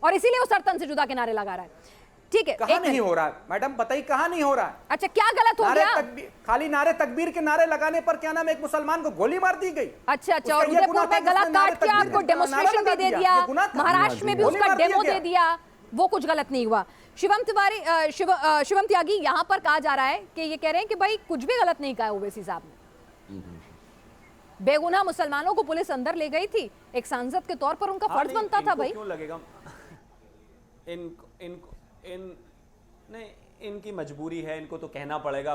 और इसीलिए वो सरतन से जुदा के नारे लगा रहा है, ठीक है? कहां नहीं हो रहा है मैडम, बताइए कहां नहीं हो रहा है? अच्छा, क्या गलत हो गया? खाली नारे तकबीर के नारे लगाने पर क्या नाम, एक मुसलमान को गोली मार दी गई। अच्छा, और उदयपुर में गला काट के आपको डेमोन्स्ट्रेशन भी दे दिया, महाराष्ट्र में भी उसका डेमो दे दिया, वो कुछ गलत नहीं हुआ। शिवम तिवारी, शिवम त्यागी, यहाँ पर कहा जा रहा है कि ये कह रहे हैं कि भाई कुछ भी गलत नहीं कहा ओवैसी साहब ने। बेगुनाह मुसलमानों को पुलिस अंदर ले गई थी, एक सांसद के तौर पर उनका फर्ज बनता था। भाई क्यों लगेगा इनकी मजबूरी है, इनको तो कहना पड़ेगा।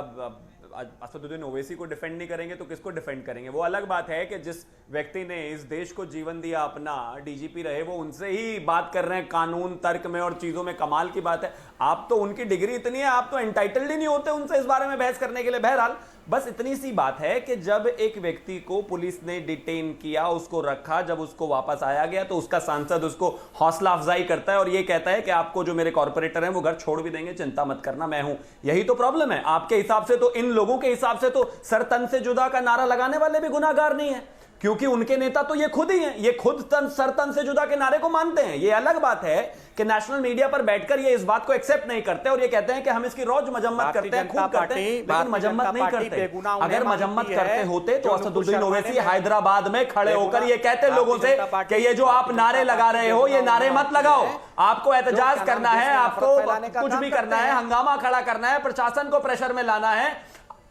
असदुद्दीन ओवैसी को डिफेंड नहीं करेंगे तो किसको डिफेंड करेंगे? वो अलग बात है कि जिस व्यक्ति ने इस देश को जीवन दिया, अपना डीजीपी रहे, वो उनसे ही बात कर रहे हैं कानून तर्क में और चीजों में। कमाल की बात है, आप तो उनकी डिग्री इतनी है, आप तो एंटाइटल्ड ही नहीं होते उनसे इस बारे में बहस करने के लिए। बहरहाल बस इतनी सी बात है कि जब एक व्यक्ति को पुलिस ने डिटेन किया, उसको रखा, जब उसको वापस आया गया तो उसका सांसद उसको हौसला अफजाई करता है और ये कहता है कि आपको जो मेरे कॉर्पोरेटर हैं वो घर छोड़ भी देंगे, चिंता मत करना, मैं हूं। यही तो प्रॉब्लम है आपके हिसाब से। तो इन लोगों के हिसाब से तो सर तन से जुदा का नारा लगाने वाले भी गुनाहगार नहीं है, क्योंकि उनके नेता तो ये खुद ही हैं, ये खुद सर तन से जुदा के नारे को मानते हैं। ये अलग बात है कि नेशनल मीडिया पर बैठकर ये इस बात को एक्सेप्ट नहीं करते और ये कहते हैं कि हम इसकी रोज मजम्मत करते हैं, खूब करते हैं, लेकिन मजम्मत नहीं करते। अगर मजम्मत करते होते तो असदुद्दीन ओवैसी हैदराबाद में खड़े होकर ये कहते लोगों से कि ये जो आप नारे लगा रहे हो, ये नारे मत लगाओ, आपको एहतजाज करना है, आपको कुछ भी करना है, हंगामा खड़ा करना है, प्रशासन को प्रेशर में लाना है,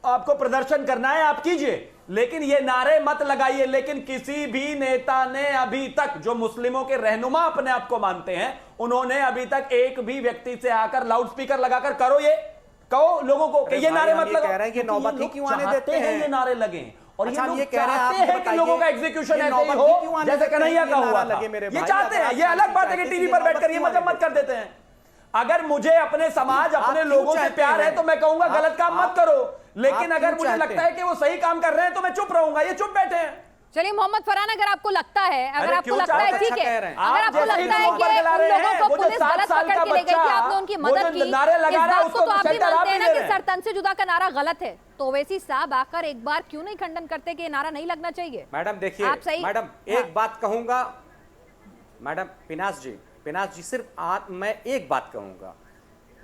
आपको प्रदर्शन करना है, आप कीजिए, लेकिन ये नारे मत लगाइए। लेकिन किसी भी नेता ने अभी तक, जो मुस्लिमों के रहनुमा अपने आप को मानते हैं, उन्होंने अभी तक एक भी व्यक्ति से आकर लाउड स्पीकर लगाकर कहो लोगों को कि ये नारे मत लगाओ। कह रहे हैं कि नौबत ही क्यों आने देते हैं, ये नारे लगे और अच्छा, ये लोग ये कह रहे हैं, आप चाहते ये हैं कि लोगों का बताइए, एग्जीक्यूशन ये ऐसे ही नौबत हो क्यों आने जैसे देते हैं, कन्हैया ये का हुआ नारा था। लगे मेरे ये भाई, चाहते अगर हैं, आप ये अलग बात है कि चाहते टीवी हैं, पर ये बैठ कर ये नौबत क्यों मजम्मत कर देते हैं। अगर मुझे अपने समाज अपने क्यों लोगों से चाहते प्यार है हैं? तो मैं कहूंगा गलत काम मत करो, लेकिन आप अगर क्यों मुझे चाहते लगता हैं? है कि वो सही काम कर रहे हैं तो मैं चुप रहूंगा। ये चुप बैठे हैं। चलिए मोहम्मद फरहान, अगर आपको लगता है, अगर अरे आपको क्यों लगता है चाहते हैं? ठीक है, कह रहे हैं। अगर आप आपको जैसे ही लगता है लोगों कि पर गला उन रहे लोगों हैं, को वो जो पुलिस 7 गलत साल पकड़ का के ले गई थी, बच्चा, आपने उनकी वो मदद जो की, नारे लगा इस रहा है, बात को उसको तो आप भी शेल्टर आप मानते ही हैं ना दे कि रहे हैं। सर तन से जुदा का नारा गलत है, तो ओवैसी साहब आकर एक बार क्यों नहीं खंडन करते कि ये नारा नहीं लगना चाहिए? मैडम देखिए, आप सही- मैडम हाँ। एक बात कहूंगा, मैडम पिनास जी सिर्फ मैं एक बात कहूंगा।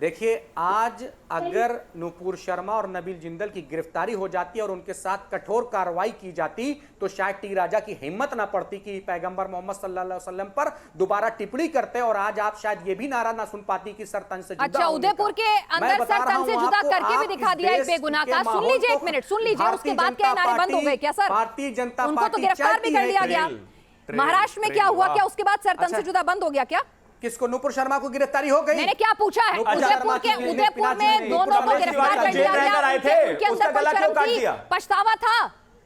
देखिए, आज अगर नूपुर शर्मा और नबील जिंदल की गिरफ्तारी हो जाती और उनके साथ कठोर कार्रवाई की जाती तो शायद टी राजा की हिम्मत ना पड़ती कि पैगंबर मोहम्मद सल्लल्लाहु अलैहि वसल्लम पर दोबारा टिप्पणी करते, और आज आप शायद ये भी नारा ना सुन पाती कि सर तन से जुदा अच्छा, होने उदयपुर का। के मैं अंदर बता सर रहा तन से हूं जुदा आपको, करके भी आप दिखा इस दिया एक देश बेगुनाह के का। सुन माहौल लीजिए को एक मिनट, सुन लीजिए, उसके भारतीय बाद क्या जनता नारे बंद हो पार्टी- गए क्या सर? भारतीय जनता उनको तो पार्टी गिरफ्तार भी चाहती कर है लिया कि- गया। महाराष्ट्र में क्या हुआ, क्या उसके बाद सर तन अच्छा। से जुदा बंद हो गया क्या? किसको? नूपुर शर्मा को गिरफ्तारी हो गई? मैंने क्या पूछा है? नूपुर उदयपुर शर्मा के की- उदयपुर पिनाजी में ने दोनों को नूपुर गिरफ्तार शर्मा कर की लिया जेल गया, रहकर आए थे, उनके उसका अंदर गला कोई क्यों शर्म काट थी, दिया? पछतावा था,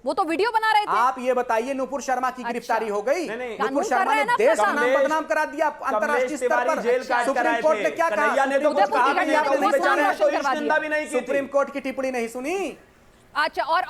वो तो वीडियो बना रहे थे। आप ये बताइए, नूपुर शर्मा की गिरफ्तारी हो गई? नहीं, नूपुर कानून कर शर्मा रहे ने हैं ना देश का अपना नाम काम। बदनाम करा दिया अंतर्राष्ट्रीय स्तर पर। जेल काट कर सुप्रीम आए कोर्ट थे। ने क्या कहा? कन्हैया ने तो कुछ उदयपुर कहा की भी नहीं, घटना अपने को बेचारे बहुत ने कोई करवा निंदा दिया। भी नहीं की थी। सुप्रीम कोर्ट की टिप्पणी नहीं सुनी? अच्छा, और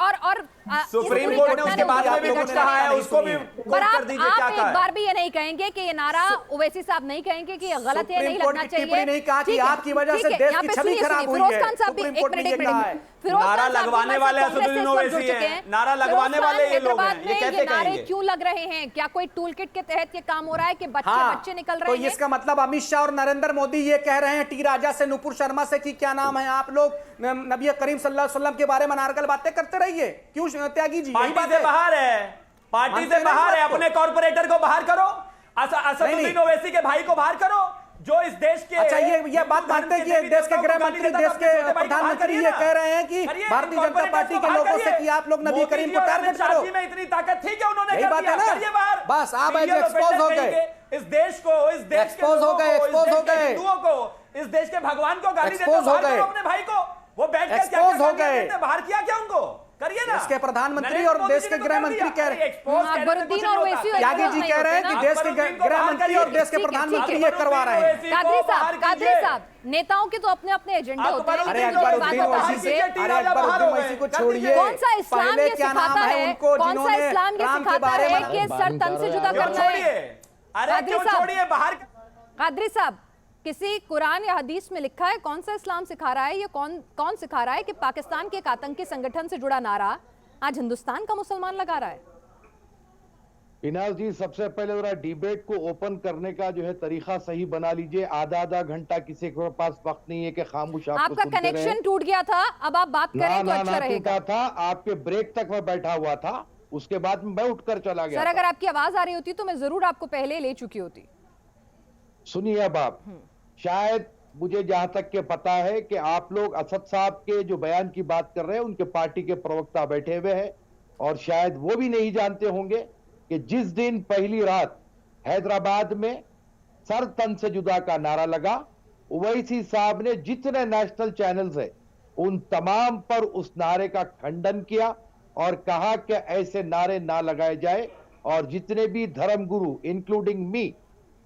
सुप्रीम इस कोर्ट पूरी ने घटना उसके बाद में भी उदयपुर कुछ में कहा है, नहीं उसको भी सुनी। पर कोट कर आप दीजिए क्या एक कहा है। बार भी ये नहीं कहेंगे कि ये नारा ओवैसी साहब नहीं कहेंगे कि ये गलत है, सुप्रीम नहीं कोर्ट लगना की चाहिए। टिप्पणी नहीं कहा कि ठीक है, आपकी वजह ठीक से है, देश यहाँ की पे छवि सुनिए, खराब सुनिए, हुई फिरोज है। खान साहब भी सुप्रीम एक कोर्ट ने मिनट, ये एक कहा मिनट। है। फिरोज नारा खान साहब लगवाने हमारे वाले कांग्रेस असदुद्दीन से इस वक्त ओवैसी जुड़ हैं। चुके हैं। नारा फिरोज लगवाने खान, वाले ये लोग हैं। ये हैदराबाद में कैसे ये नारे कहेंगे? क्यों लग रहे हैं? क्या कोई टूल किट के तहत ये काम हो रहा है कि बच्चे निकल तो रहे हैं? इसका मतलब अमित शाह और नरेंद्र मोदी ये कह रहे हैं टी राजा से, नूपुर शर्मा से कि क्या नाम है आप लोग नबी करीम सल्लल्लाहु अलैहि वसल्लम के बारे में नारगल बातें करते रहिए। क्यों त्यागी जी? यही पार्टी बात से है। बाहर है, पार्टी मानते से हैं ना इस बाहर है। बात को? अपने कॉर्पोरेटर को बाहर करो, असदुद्दीन ओवैसी के भाई को बाहर करो, जो इस देश के अच्छा, ये बात मानते हैं कि देश के गृह मंत्री, देश के प्रधानमंत्री ये कह रहे हैं कि भारतीय जनता पार्टी के लोगों से कि आप लोग नबी करीम को टारगेट करो। में इतनी ताकत थी कि उन्होंने यही कर बात दिया। है ना? करिए बाहर। बस आप आज मीडिया एक्सपोज हो कहीं गए। के इस देश को, इस देश के एक्सपोज हो लोगों गए, को, इस एक्सपोज देश हो के गए। हिंदुओं को, इस देश के भगवान को गाली देते एक्सपोज हो बाहर गए। करो अपने भाई को। वो बैठ के क्या एक्सपोज हो क्या गए। देते, बाहर किया क्या उनको? करिए ना। देश के प्रधानमंत्री नरेंद्र और मोदी देश जी के ने तो गृह कर मंत्री दिया। कह रहे हैं। एक्सपोज कहने से कुछ अकबरुद्दीन नहीं होता। ओवैसी और त्यागी जी कह रहे हैं कि देश के गृह मंत्री और देश के प्रधानमंत्री ये करवा रहे हैं। कादरी साहब, नेताओं के तो अपने अपने एजेंडे होते हैं, अरे लेकिन मुझे एक बात अकबरुद्दीन बता ओवैसी दीजिए, अकबरुद्दीन ओवैसी को छोड़िए। कौन सा इस्लाम पहले ये क्या नाम सिखाता है है, उनको कौन सा जिन्होंने इस्लाम ये राम के सिखाता बारे है में कि सर तन से जुदा करना छोड़िए, है? अरे कादरी क्यों साहब, छोड़िए बाहर। कादरी साहब, किसी कुरान या हदीस में लिखा है? कौन सा इस्लाम सिखा रहा है? ये कौन सिखा रहा है कि पाकिस्तान के एक आतंकी संगठन से जुड़ा नारा आज हिंदुस्तान का मुसलमान लगा रहा है? इनाज जी, सबसे पहले जरा डिबेट को ओपन करने का जो है तरीका सही बना लीजिए। आधा घंटा किसी के पास वक्त नहीं है कि खामोश आपको आपका सुनते कनेक्शन रहें। टूट गया था, अब आप बात करें तो अच्छा रहेगा। टूटा था, आपके ब्रेक तक मैं बैठा हुआ था, उसके बाद मैं उठकर चला गया सर, था। अगर आपकी आवाज आ रही होती तो मैं जरूर आपको पहले ले चुकी होती। सुनिए अब आप, शायद मुझे जहां तक के पता है कि आप लोग असद साहब के जो बयान की बात कर रहे हैं, उनके पार्टी के प्रवक्ता बैठे हुए हैं, और शायद वो भी नहीं जानते होंगे कि जिस दिन पहली रात हैदराबाद में सर तन से जुदा का नारा लगा, ओवैसी साहब ने जितने नेशनल चैनल्स है उन तमाम पर उस नारे का खंडन किया और कहा कि ऐसे नारे ना लगाए जाए। और जितने भी धर्मगुरु इंक्लूडिंग मी,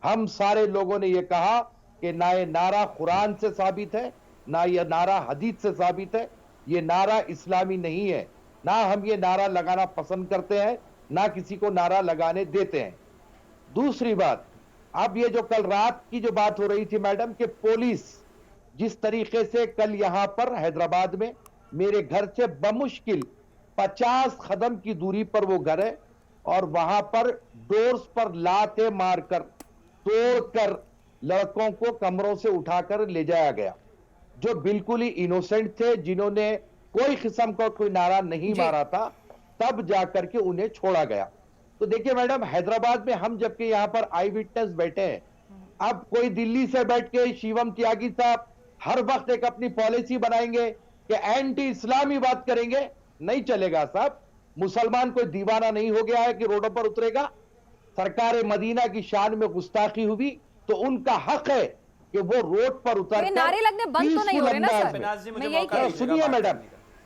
हम सारे लोगों ने यह कहा कि ना ये नारा कुरान से साबित है, ना यह नारा हदीस से साबित है, ये नारा इस्लामी नहीं है, ना हम ये नारा लगाना पसंद करते हैं, ना किसी को नारा लगाने देते हैं। दूसरी बात, अब ये जो कल रात की जो बात हो रही थी मैडम, कि पुलिस जिस तरीके से कल यहां पर हैदराबाद में मेरे घर से बमुश्किल 50 कदम की दूरी पर वो घर है, और वहां पर डोर्स पर लाते मारकर तोड़कर लड़कों को कमरों से उठाकर ले जाया गया, जो बिल्कुल ही इनोसेंट थे, जिन्होंने कोई किस्म का कोई नारा नहीं मारा था, तब जाकर के उन्हें छोड़ा गया। तो देखिए मैडम, हैदराबाद में हम जबकि यहां पर आई विटनेस बैठे हैं, अब कोई दिल्ली से बैठ के शिवम त्यागी साहब हर वक्त एक अपनी पॉलिसी बनाएंगे कि एंटी इस्लामी बात करेंगे, नहीं चलेगा साहब। मुसलमान कोई दीवाना नहीं हो गया है कि रोडों पर उतरेगा। सरकार मदीना की शान में गुस्ताखी हुई तो उनका हक है कि वो रोड पर उतर नारे लगने बंद तो नहीं हो रहे ना सर? मैं यही कह रही हूं। सुनिए मैडम,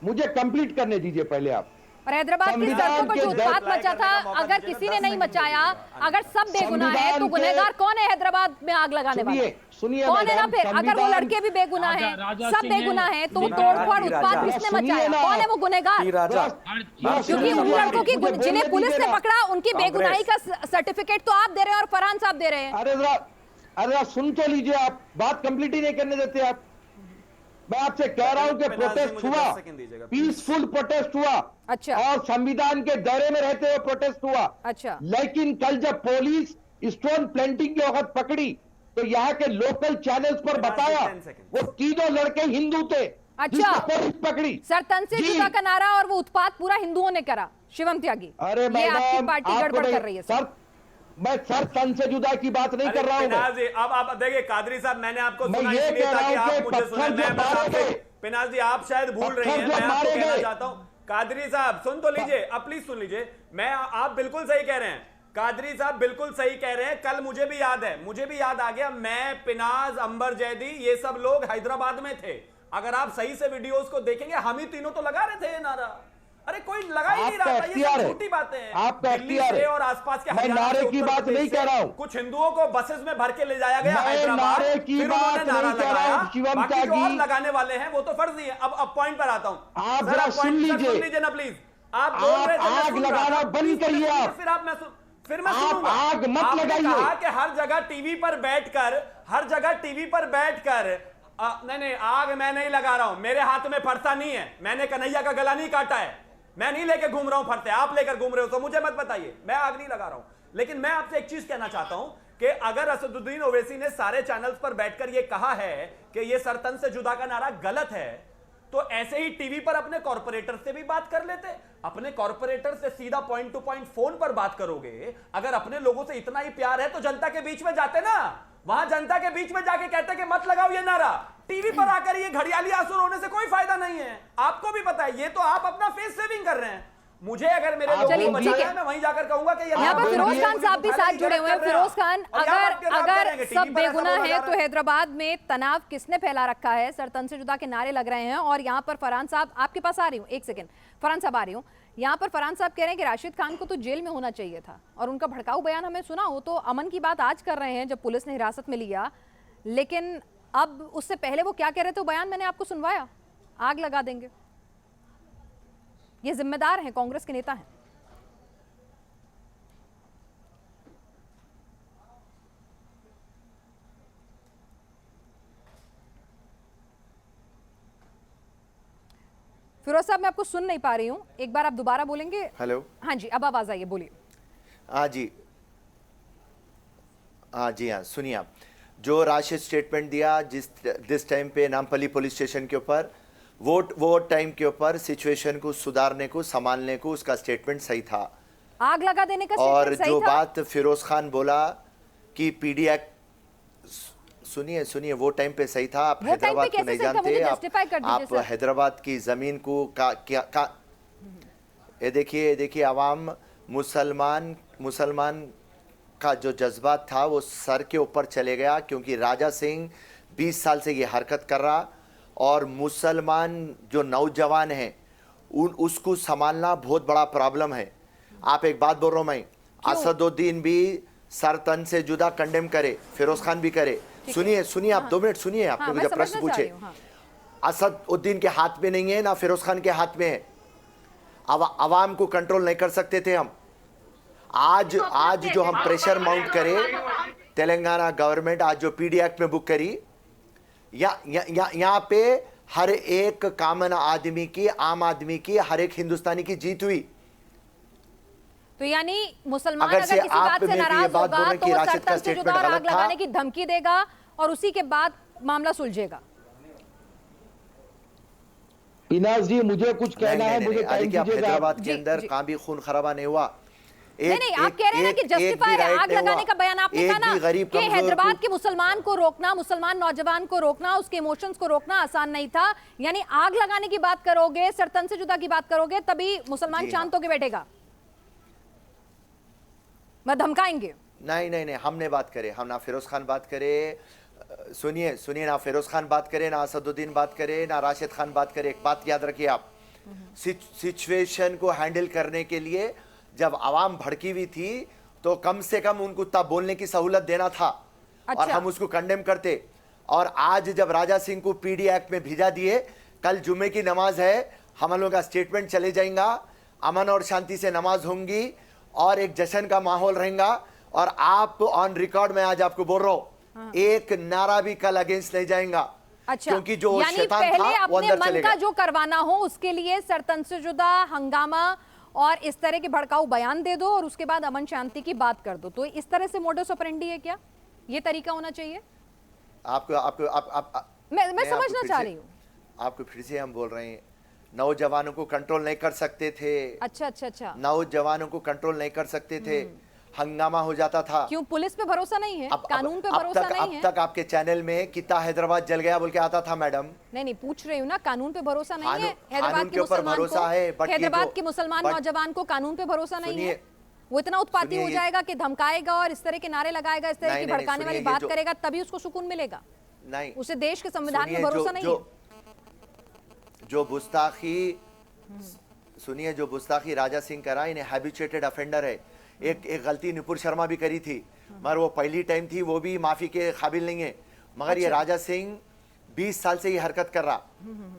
मुझे कंप्लीट करने दीजिए पहले आप। और हैदराबाद की सड़कों पर जो उत्पात मचा था, अगर किसी ने नहीं मचाया, अगर सब बेगुनाह है, तो गुनहगार कौन है हैदराबाद में आग लगाने वाले? सुनिए कौन है ना? फिर अगर वो लड़के भी बेगुनाह हैं, सब बेगुनाह हैं, तो वो तोड़फोड़ उत्पात किसने मचाया? कौन है वो गुनहगार? क्योंकि उन लड़कों की जिन्हें पुलिस ने पकड़ा, उनकी बेगुनाही का सर्टिफिकेट तो आप दे रहे हैं और फरहान साहब दे रहे हैं। अरे सुन तो लीजिए, आप बात कंप्लीट ही नहीं करने देते आप। मैं आपसे कह रहा हूं कि प्रोटेस्ट हुआ, पीसफुल प्रोटेस्ट हुआ, अच्छा, और संविधान के दायरे में रहते हुए प्रोटेस्ट हुआ, अच्छा। लेकिन कल जब पुलिस स्टोन प्लांटिंग के वक्त पकड़ी तो यहाँ के लोकल चैनल्स पर बताया वो तीनों लड़के हिंदू थे। अच्छा, पुलिस पकड़ी। सर तन से जुदा का नारा और वो उत्पात पूरा हिंदुओं ने करा। शिवम त्यागी, अरे ये आपकी पार्टी गड़बड़ कर रही है सर। मैं सर तन से जुदा की बात नहीं कर रहा हूँ। अब आप देखिए कादरी साहब, मैंने आपको मैं सुना ये इसलिए कह रहा ताकि हूं आप कि मुझे सुने। पत्थर मैं जो बस मारे आपसे, गए, पिनाज जी आप शायद भूल रही हैं, मैं आपको कहना चाहता हूं, कादरी साहब सुन तो लीजिए, अब प्लीज सुन लीजिए। आप बिल्कुल सही कह रहे हैं, कादरी साहब बिल्कुल सही कह रहे हैं। कल मुझे भी याद है, मुझे भी याद आ गया, मैं, पिनाज, अंबर जैदी, ये सब लोग हैदराबाद में थे। अगर आप सही से वीडियोस को देखेंगे, हम ही तीनों तो लगा रहे थे ये नारा। अरे कोई लगा ही नहीं रहा था, ये सब झूठी बातें हैं। आपका दिल्ली से और आसपास के मैं नारे की बात नहीं कह रहा हूं। कुछ हिंदुओं को बसेस में भर के ले जाया गया हैदराबाद, नारे की फिर बात उन्होंने नारा नहीं कह रहा लगाया। हूं, शिवम बाकी जो त्यागी। और लगाने वाले हैं वो तो फर्जी है। अब पॉइंट पर आता हूं। आप जरा सुन लीजिए ना प्लीज। आप बोल रहे थे, मैं आग सुन रहा लगाना था। बंद करिए आप। फिर मैं आप सुनूंगा। आग मत आपने लगाइए। कहा कि हर जगह टीवी पर बैठकर, हर जगह टीवी पर बैठकर नहीं, आग मैं नहीं लगा रहा हूं, मेरे हाथ में फरसा नहीं है, मैंने कन्हैया का गला नहीं काटा है, मैं नहीं लेके घूम रहा हूं फरसे, आप लेकर घूम रहे हो, तो मुझे मत बताइए, मैं आग नहीं लगा रहा हूं। लेकिन मैं आपसे एक चीज कहना चाहता हूं कि अगर असदुद्दीन ओवैसी ने सारे चैनल्स पर बैठकर यह कहा है कि यह सरतन से जुदा का नारा गलत है, तो ऐसे ही टीवी पर अपने कॉर्पोरेटर से भी बात कर लेते। अपने कॉर्पोरेटर से सीधा पॉइंट टू पॉइंट फोन पर बात करोगे। अगर अपने लोगों से इतना ही प्यार है तो जनता के बीच में जाते ना, वहां जनता के बीच में जाके कहते कि मत लगाओ ये नारा। टीवी पर आकर ये घड़ियाली आंसू रोने से कोई फायदा नहीं है, आपको भी पता है। ये तो आप अपना फेस सेविंग कर रहे हैं। मुझे अगर मेरे लोगों को बचाना है, मैं वहीं जाकर कहूंगा कि यहाँ पर फिरोज खान साहब भी साथ जुड़े हुए हैं। फिरोज खान, अगर सब बेगुनाह है तो हैदराबाद में तनाव किसने फैला रखा है? सरतन से जुदा के नारे लग रहे हैं। और यहाँ पर फरहान साहब, आपके पास आ रही हूँ, एक सेकंड, फरहान साहब आ रही हूँ। यहाँ पर फरहान साहब कह रहे हैं कि राशिद खान को तो जेल में होना चाहिए था, और उनका भड़काऊ बयान हमें सुना हो। तो अमन की बात आज कर रहे हैं जब पुलिस ने हिरासत में लिया, लेकिन अब उससे पहले वो क्या कह रहे थे, बयान मैंने आपको सुनवाया, आग लगा देंगे। ये जिम्मेदार हैं, कांग्रेस के नेता हैं। फिरोज साहब, मैं आपको सुन नहीं पा रही हूँ, एक बार आप दोबारा बोलेंगे? हेलो, हाँ जी, अब आवाज आई है, बोलिए। हाँ जी, हाँ जी, हाँ सुनिए आप। जो राशिद स्टेटमेंट दिया जिस टाइम पे नामपल्ली पुलिस स्टेशन के ऊपर, वो टाइम के ऊपर सिचुएशन को सुधारने को, संभालने को उसका स्टेटमेंट सही था। आग लगा देने का और स्टेटमेंट सही जो था? बात फिरोज खान बोला कि पीडी एक्ट, सुनिए वो टाइम पे सही था। आप हैदराबाद को नहीं जानते, आप हैदराबाद की जमीन को ये देखिए आवाम, मुसलमान का जो जज्बात था वो सर के ऊपर चले गया, क्योंकि राजा सिंह 20 साल से ये हरकत कर रहा, और मुसलमान जो नौजवान हैं उसको संभालना बहुत बड़ा प्रॉब्लम है। आप एक बात बोल रहा हूँ मैं, असदुद्दीन भी सर तन से जुदा कंडेम करे, फिरोज खान भी करे। सुनिए आप 2 मिनट सुनिए, आपने मुझे प्रश्न पूछे। असदुद्दीन के हाथ में नहीं है ना फिरोज खान के हाथ में है। आवाम को कंट्रोल नहीं कर सकते थे हम। आज जो हम प्रेशर माउंट करें, तेलंगाना गवर्नमेंट आज जो पीडी एक्ट में बुक करी, यहाँ पे हर एक कॉमन आदमी की, आम आदमी की, हर एक हिंदुस्तानी की जीत हुई। तो यानी मुसलमान अगर किसी बात से नाराज होगा तो वो सरतन से जुदा और आग लगाने की धमकी देगा और उसी के बाद मामला सुलझेगा। पिनाज जी, मुझे कुछ कहना है, मुझे टाइम दीजिएगा। हैदराबाद के अंदर कहाँ भी खून खराबा नहीं हुआ। नहीं, आप कह रहे हैं ना कि जस्टिफाई है, आग लगाने का बयान आपने कहा ना कि हैदराबाद के मुसलमान को रोकना, मुसलमान नौजवान को रोकना, उसके इमोशंस को रोकना आसान नहीं था। यानी आग लगाने की बात करोगे, सरतन से जुदा की बात करोगे, तभी मुसलमान शांत होकर बैठेगा, मैं धमकाएंगे? नहीं, हमने बात करे, हम ना फिरोज खान बात करे, सुनिए ना फिरोज खान बात करे, ना असदुद्दीन बात करे, ना राशिद खान बात करे। एक बात याद रखिए आप, सिचुएशन को हैंडल करने के लिए जब आवाम भड़की हुई थी तो कम से कम उनको तब बोलने की सहूलत देना था। अच्छा। और हम उसको कंडेम करते। और आज जब राजा सिंह को पीडी एक्ट में भेजा दिए, कल जुमे की नमाज है, हम लोगों का स्टेटमेंट चले जाएगा, अमन और शांति से नमाज होंगी और एक जश्न का माहौल रहेगा। और आप ऑन रिकॉर्ड में आज आपको बोल रहा हूं, एक नारा भी कल अगेंस्ट नहीं जाएगा। अच्छा, क्योंकि जो यानी शैतान पहले था वो अपने अंदर मन चलेगा। का जो करवाना हो उसके लिए सरतंसजुदा हंगामा और इस तरह के भड़काऊ बयान दे दो और उसके बाद अमन शांति की बात कर दो। तो इस तरह से मोडस ऑपरेंडी है क्या? ये तरीका होना चाहिए? मैं समझना चाह रही हूँ। आपको फिर से हम बोल रहे हैं, नौजवानों को कंट्रोल नहीं कर सकते थे। अच्छा। नौजवानों को कंट्रोल नहीं कर सकते थे, हंगामा हो जाता था। क्यों पुलिस पे भरोसा नहीं है? कानून पे भरोसा नहीं है? अब तक आपके चैनल में कितना हैदराबाद जल गया बोल के आता था मैडम। नहीं पूछ रही हूँ ना, कानून पे भरोसा नहीं है? कानून के ऊपर भरोसा है, हैदराबाद के मुसलमान नौजवान को कानून पे भरोसा नहीं है? वो इतना उत्पाती हो जाएगा कि धमकाएगा और इस तरह के नारे लगाएगा, इस तरह की भड़काने वाली बात करेगा, तभी उसको सुकून मिलेगा? नहीं, उसे देश के संविधान में भरोसा नहीं है। जो गुस्ताखी सुनिए, जो गुस्ताखी राजा सिंह करा, इन्हें हैबिचुएटेड ऑफेंडर है। एक गलती नुपुर शर्मा भी करी थी, मगर वो पहली टाइम थी, वो भी माफी के काबिल नहीं है। मगर ये राजा सिंह 20 साल से ये हरकत कर रहा,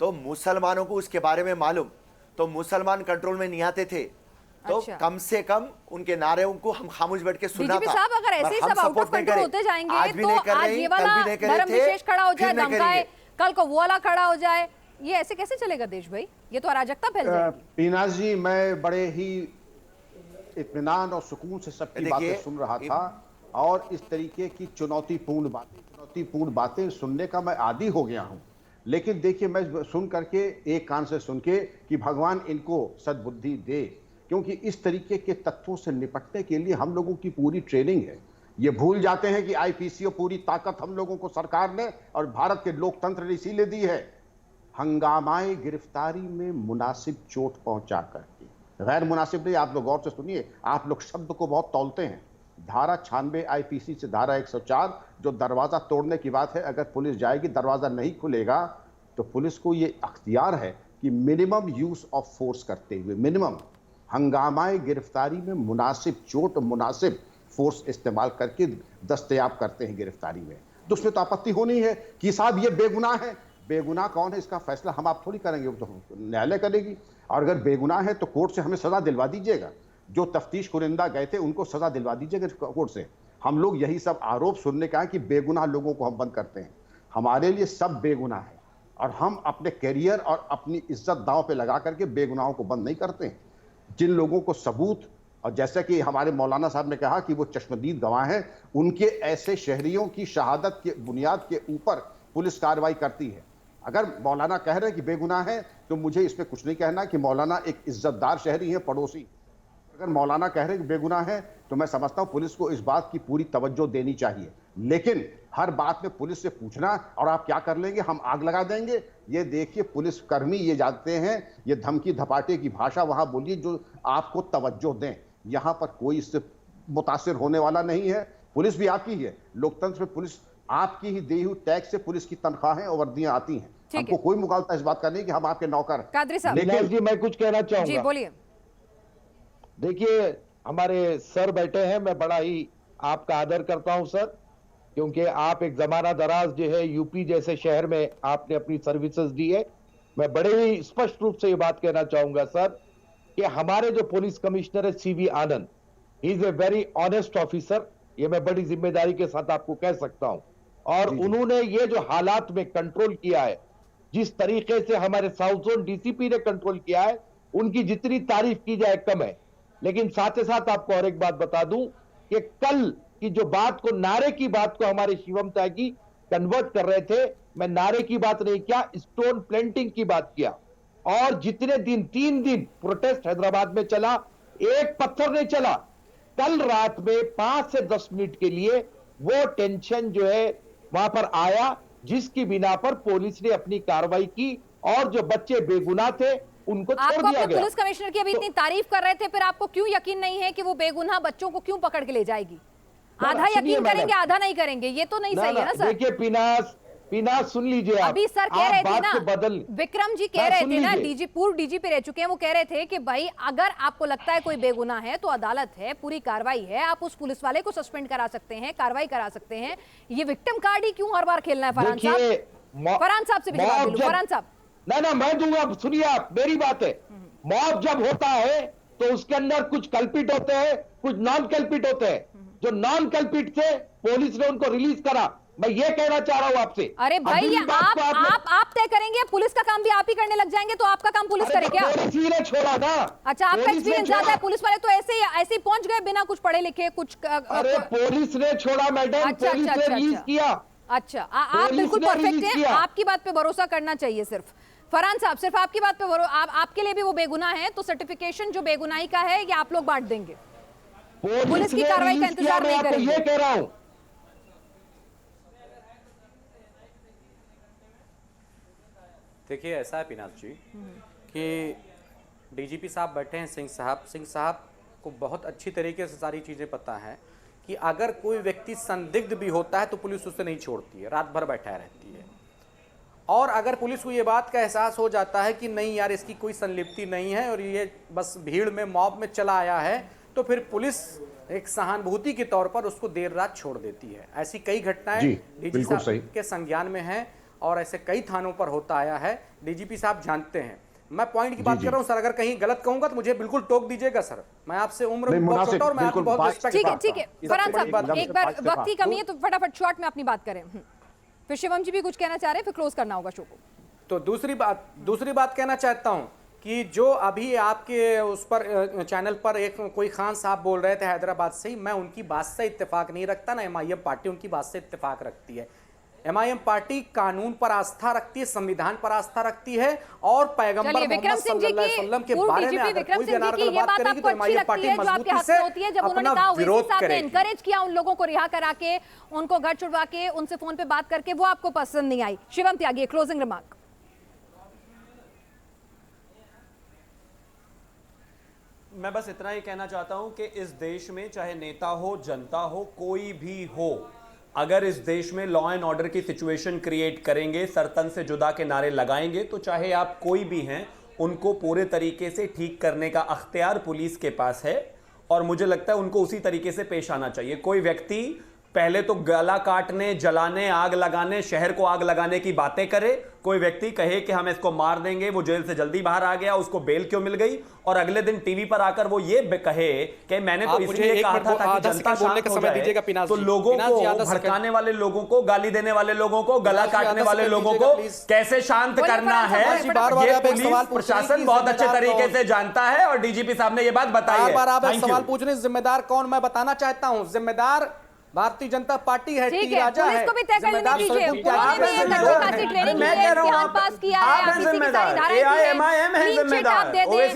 तो मुसलमानों को उसके बारे में मालूम, तो मुसलमान कंट्रोल में नहीं आते थे। तो कम से कम उनके नारे उनको हम खामोश बैठ के सुना था। साहब, अगर ऐसे ही सब आउट ऑफ कंट्रोल होते जाएंगे तो आज ये वाला धर्म विशेष खड़ा हो जाए, धमकाए, कल को वो वाला खड़ा हो जाए, ये ऐसे कैसे चलेगा देश भाई? ये तो अराजकता फैल जाएगी। पीनाज जी, मैं बड़े ही इत्मीनान और सुकून से सबकी बातें सुन रहा था और इस तरीके की चुनौतीपूर्ण बातें सुनने का मैं आदी हो गया हूं। लेकिन देखिए, मैं सुन करके एक कान से सुन के कि भगवान इनको सद्बुद्धि दे, क्योंकि इस तरीके के तत्वों से निपटने के लिए हम लोगों की पूरी ट्रेनिंग है। ये भूल जाते हैं कि आईपीसी और पूरी ताकत हम लोगों को सरकार ने और भारत के लोकतंत्र ने इसीलिए दी है, हंगामाए गिरफ्तारी में मुनासिब चोट पहुंचा करके। गैर मुनासिब नहीं, आप लोग गौर से सुनिए, आप लोग शब्द को बहुत तौलते हैं। धारा 96 आईपीसी से धारा 104 जो दरवाजा तोड़ने की बात है, अगर पुलिस जाएगी, दरवाजा नहीं खुलेगा तो पुलिस को ये अख्तियार है कि मिनिमम यूज ऑफ फोर्स करते हुए, मिनिमम हंगामाए गिरफ्तारी में मुनासिब चोट, मुनासिब फोर्स इस्तेमाल करके दस्तयाब करते हैं गिरफ्तारी में। तो उसमें तो आपत्ति होनी है कि साहब ये बेगुनाह है। बेगुनाह कौन है इसका फैसला हम आप थोड़ी करेंगे, वो तो न्यायालय करेगी। और अगर बेगुनाह है तो कोर्ट से हमें सजा दिलवा दीजिएगा। जो तफ्तीश कुरिंदा गए थे उनको सजा दिलवा दीजिएगा कोर्ट से। हम लोग यही सब आरोप सुनने का है कि बेगुनाह लोगों को हम बंद करते हैं। हमारे लिए सब बेगुनाह है और हम अपने कैरियर और अपनी इज्जत दांव पे लगा करके बेगुनाहों को बंद नहीं करते हैं। जिन लोगों को सबूत, और जैसा कि हमारे मौलाना साहब ने कहा कि वो चश्मदीद गवाह हैं, उनके ऐसे शहरियों की शहादत के बुनियाद के ऊपर पुलिस कार्रवाई करती है। अगर मौलाना कह रहे हैं कि बेगुनाह है तो मुझे इसमें कुछ नहीं कहना कि मौलाना एक इज्जतदार शहरी है, पड़ोसी। अगर मौलाना कह रहे हैं कि बेगुनाह है तो मैं समझता हूं पुलिस को इस बात की पूरी तवज्जो देनी चाहिए। लेकिन हर बात में पुलिस से पूछना और आप क्या कर लेंगे, हम आग लगा देंगे, ये देखिए पुलिस कर्मी ये जानते हैं, ये धमकी धपाटे की भाषा वहां बोलिए जो आपको तवज्जो दें। यहां पर कोई इससे मुतासिर होने वाला नहीं है। पुलिस भी आपकी है, लोकतंत्र में पुलिस आपकी ही दी हुई टैक्स से पुलिस की तनख्वाहें और वर्दियां आती हैं। हमको कोई मुगालता इस बात का नहीं कि हम आपके नौकर। कादरी साहब, लेकिन जी मैं कुछ कहना चाहूंगा। जी बोलिए। देखिए, हमारे सर बैठे हैं, मैं बड़ा ही आपका आदर करता हूं सर, क्योंकि आप एक जमाना दराज जो है यूपी जैसे शहर में आपने अपनी सर्विसेज दी है। मैं बड़े ही स्पष्ट रूप से ये बात कहना चाहूंगा सर कि हमारे जो पुलिस कमिश्नर है CV Anand, he is a very honest officer, ये मैं बड़ी जिम्मेदारी के साथ आपको कह सकता हूं। और उन्होंने ये जो हालात में कंट्रोल किया है, जिस तरीके से हमारे साउथ जोन DCP ने कंट्रोल किया है, उनकी जितनी तारीफ की जाए कम है। लेकिन साथ ही साथ आपको और एक बात बता दूं कि कल की जो बात को, नारे की बात को हमारे शिवम त्यागी कन्वर्ट कर रहे थे, मैं नारे की बात नहीं किया, स्टोन प्लेंटिंग की बात किया। और जितने दिन, 3 दिन प्रोटेस्ट हैदराबाद में चला, एक पत्थर नहीं चला। कल रात में 5 से 10 मिनट के लिए वो टेंशन जो है वहां पर आया, जिसकी बिना पर पुलिस ने अपनी कार्रवाई की और जो बच्चे बेगुनाह थे उनको छोड़ दिया गया। पुलिस कमिश्नर की अभी इतनी तारीफ कर रहे थे, फिर आपको क्यों यकीन नहीं है कि वो बेगुनाह बच्चों को क्यों पकड़ के ले जाएगी? आधा यकीन करेंगे, आधा नहीं करेंगे, ये तो नहीं सही है ना सर। देखिए पीनास, पीनाज सुन लीजिए आप। अभी सर कह आप रहे थे बात ना, को बदल विक्रम जी कह हाँ, रहे सुन थे ना, लीजिए। पूर्व डीजीपी रह चुके हैं, वो कह रहे थे कि भाई अगर आपको लगता है कोई बेगुनाह है तो अदालत है, पूरी कार्रवाई है, आप उस पुलिस वाले को सस्पेंड करा सकते हैं, कार्रवाई करा सकते हैं। ये विक्टिम कार्ड ही क्यों हर बार खेलना है? फरहान साहब, फरहान साहब से भी जवाब ले लो। फरहान साहब, ना मैं दूंगा, सुनिए आप, मेरी बात है। मॉब जब होता है तो उसके अंदर कुछ कल्पिट होते हैं, कुछ नॉन कल्पिट होते हैं। जो नॉन कल्पिट थे पुलिस ने उनको रिलीज करा। मैं ये कहना चाह रहा हूं आपसे। अरे भाई ये आप तय करेंगे, पुलिस का काम भी आप ही करने लग जाएंगे तो आपका काम पुलिस करे क्या? पुलिस ने छोड़ा ना। अच्छा, आपका एक्सपीरियंस ज्यादा है, पुलिस वाले तो ऐसे ही पहुंच गए बिना कुछ पढ़े लिखे कुछ। अरे पुलिस ने छोड़ा मैडम, पुलिस ने रिलीज किया। अच्छा, आप बिल्कुल परफेक्ट हैं, आपकी बात पे भरोसा करना चाहिए सिर्फ। फरहान साहब, सिर्फ आपकी बात पे आपके लिए भी वो बेगुनाह है, तो सर्टिफिकेशन जो बेगुनाही का है ये आप लोग बांट देंगे, पुलिस की कार्रवाई का इंतजार नहीं करेंगे। ये कह रहा हूं। देखिए ऐसा है पीनाज जी कि डीजीपी साहब बैठे हैं, सिंह साहब को बहुत अच्छी तरीके से सारी चीज़ें पता है कि अगर कोई व्यक्ति संदिग्ध भी होता है तो पुलिस उसे नहीं छोड़ती है, रात भर बैठा रहती है। और अगर पुलिस को ये बात का एहसास हो जाता है कि नहीं यार इसकी कोई संलिप्ति नहीं है और ये बस भीड़ में मॉब में चला आया है, तो फिर पुलिस एक सहानुभूति के तौर पर उसको देर रात छोड़ देती है। ऐसी कई घटनाएं डीजीपी साहब के संज्ञान में हैं और ऐसे कई थानों पर होता आया है, डीजीपी साहब जानते हैं। मैं पॉइंट की बात कर रहा हूं सर, अगर कहीं गलत कहूंगा तो मुझे बिल्कुल टोक दीजिएगा सर। मैं आपसे उम्र बहुत छोटा और मैं आपकी बहुत रिस्पेक्ट करता हूं। ठीक है फरहान साहब, एक बार वक्त की कमी है तो फटाफट शॉर्ट में अपनी बात करें। फिर शिवम जी भी कुछ कहना चाह रहे हैं, फिर क्लोज करना होगा शो को। तो दूसरी बात कहना चाहता हूं कि जो अभी आपके उस पर चैनल पर एक कोई खान साहब बोल रहे थे हैदराबाद से ही, मैं उनकी बात से इत्तेफाक नहीं रखता, ना एमआईएम पार्टी उनकी बात से इत्तेफाक रखती है। एमआईएम पार्टी कानून पर आस्था रखती है, संविधान पर आस्था रखती है और पैगंबर मोहम्मद सल्लल्लाहु अलैहि वसल्लम के बारे में अगर कोई भी अनारगल बात करेगी तो एमआईएम पार्टी मजबूती से अपना विरोध करेगी। एनकरेज किया उन लोगों को रिहा करा के, उनको घर छुड़वा के, उनसे फोन पे बात करके, वो आपको पसंद नहीं आई। शिवम त्यागी, क्लोजिंग रिमार्क। मैं बस इतना ही कहना चाहता हूं कि इस देश में चाहे नेता हो, जनता हो, कोई भी हो, अगर इस देश में लॉ एंड ऑर्डर की सिचुएशन क्रिएट करेंगे, सरतन से जुदा के नारे लगाएंगे, तो चाहे आप कोई भी हैं, उनको पूरे तरीके से ठीक करने का अख्तियार पुलिस के पास है और मुझे लगता है उनको उसी तरीके से पेश आना चाहिए। कोई व्यक्ति पहले तो गला काटने, जलाने, आग लगाने, शहर को आग लगाने की बातें करे, कोई व्यक्ति कहे कि हम इसको मार देंगे, वो जेल से जल्दी बाहर आ गया, उसको बेल क्यों मिल गई, और अगले दिन टीवी पर आकर वो ये कहे कि मैंने तो इसलिए कहा था ताकि जनता शांत हो जाए। तो लोगों को, भड़काने वाले लोगों को, गाली देने वाले लोगों को, गला काटने वाले लोगों को कैसे शांत करना है, ये पुलिस प्रशासन बहुत अच्छे तरीके से जानता है और डीजीपी साहब ने ये बात बताई है। बार आप सवाल पूछने जिम्मेदार कौन, मैं बताना चाहता हूं जिम्मेदार भारतीय जनता पार्टी है, टी राजा है। पुलिस को भी तय करने दीजिए। उन्होंने भी एक अच्छी खासी ट्रेनिंग की है, इम्तिहान पास किया है, आप इसी की सारी धाराएं दी हैं, क्लीन चिट आप दे दें,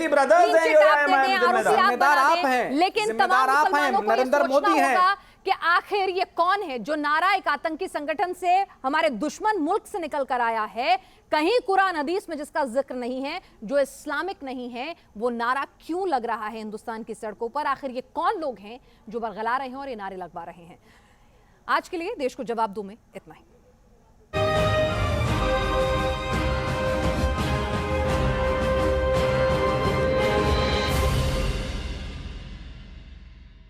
जिम्मेदार आप हैं, लेकिन तमाम मुसलमानों को ये सोचना होगा कि आखिर ये कौन है जो नारा एक आतंकी संगठन से, हमारे दुश्मन मुल्क से निकल कर आया है, कहीं कुरान हदीस में जिसका जिक्र नहीं है, जो इस्लामिक नहीं है, वो नारा क्यों लग रहा है हिंदुस्तान की सड़कों पर? आखिर ये कौन लोग हैं जो बरगला रहे हैं और ये नारे लगवा रहे हैं? आज के लिए देश को जवाब दूं में इतना ही।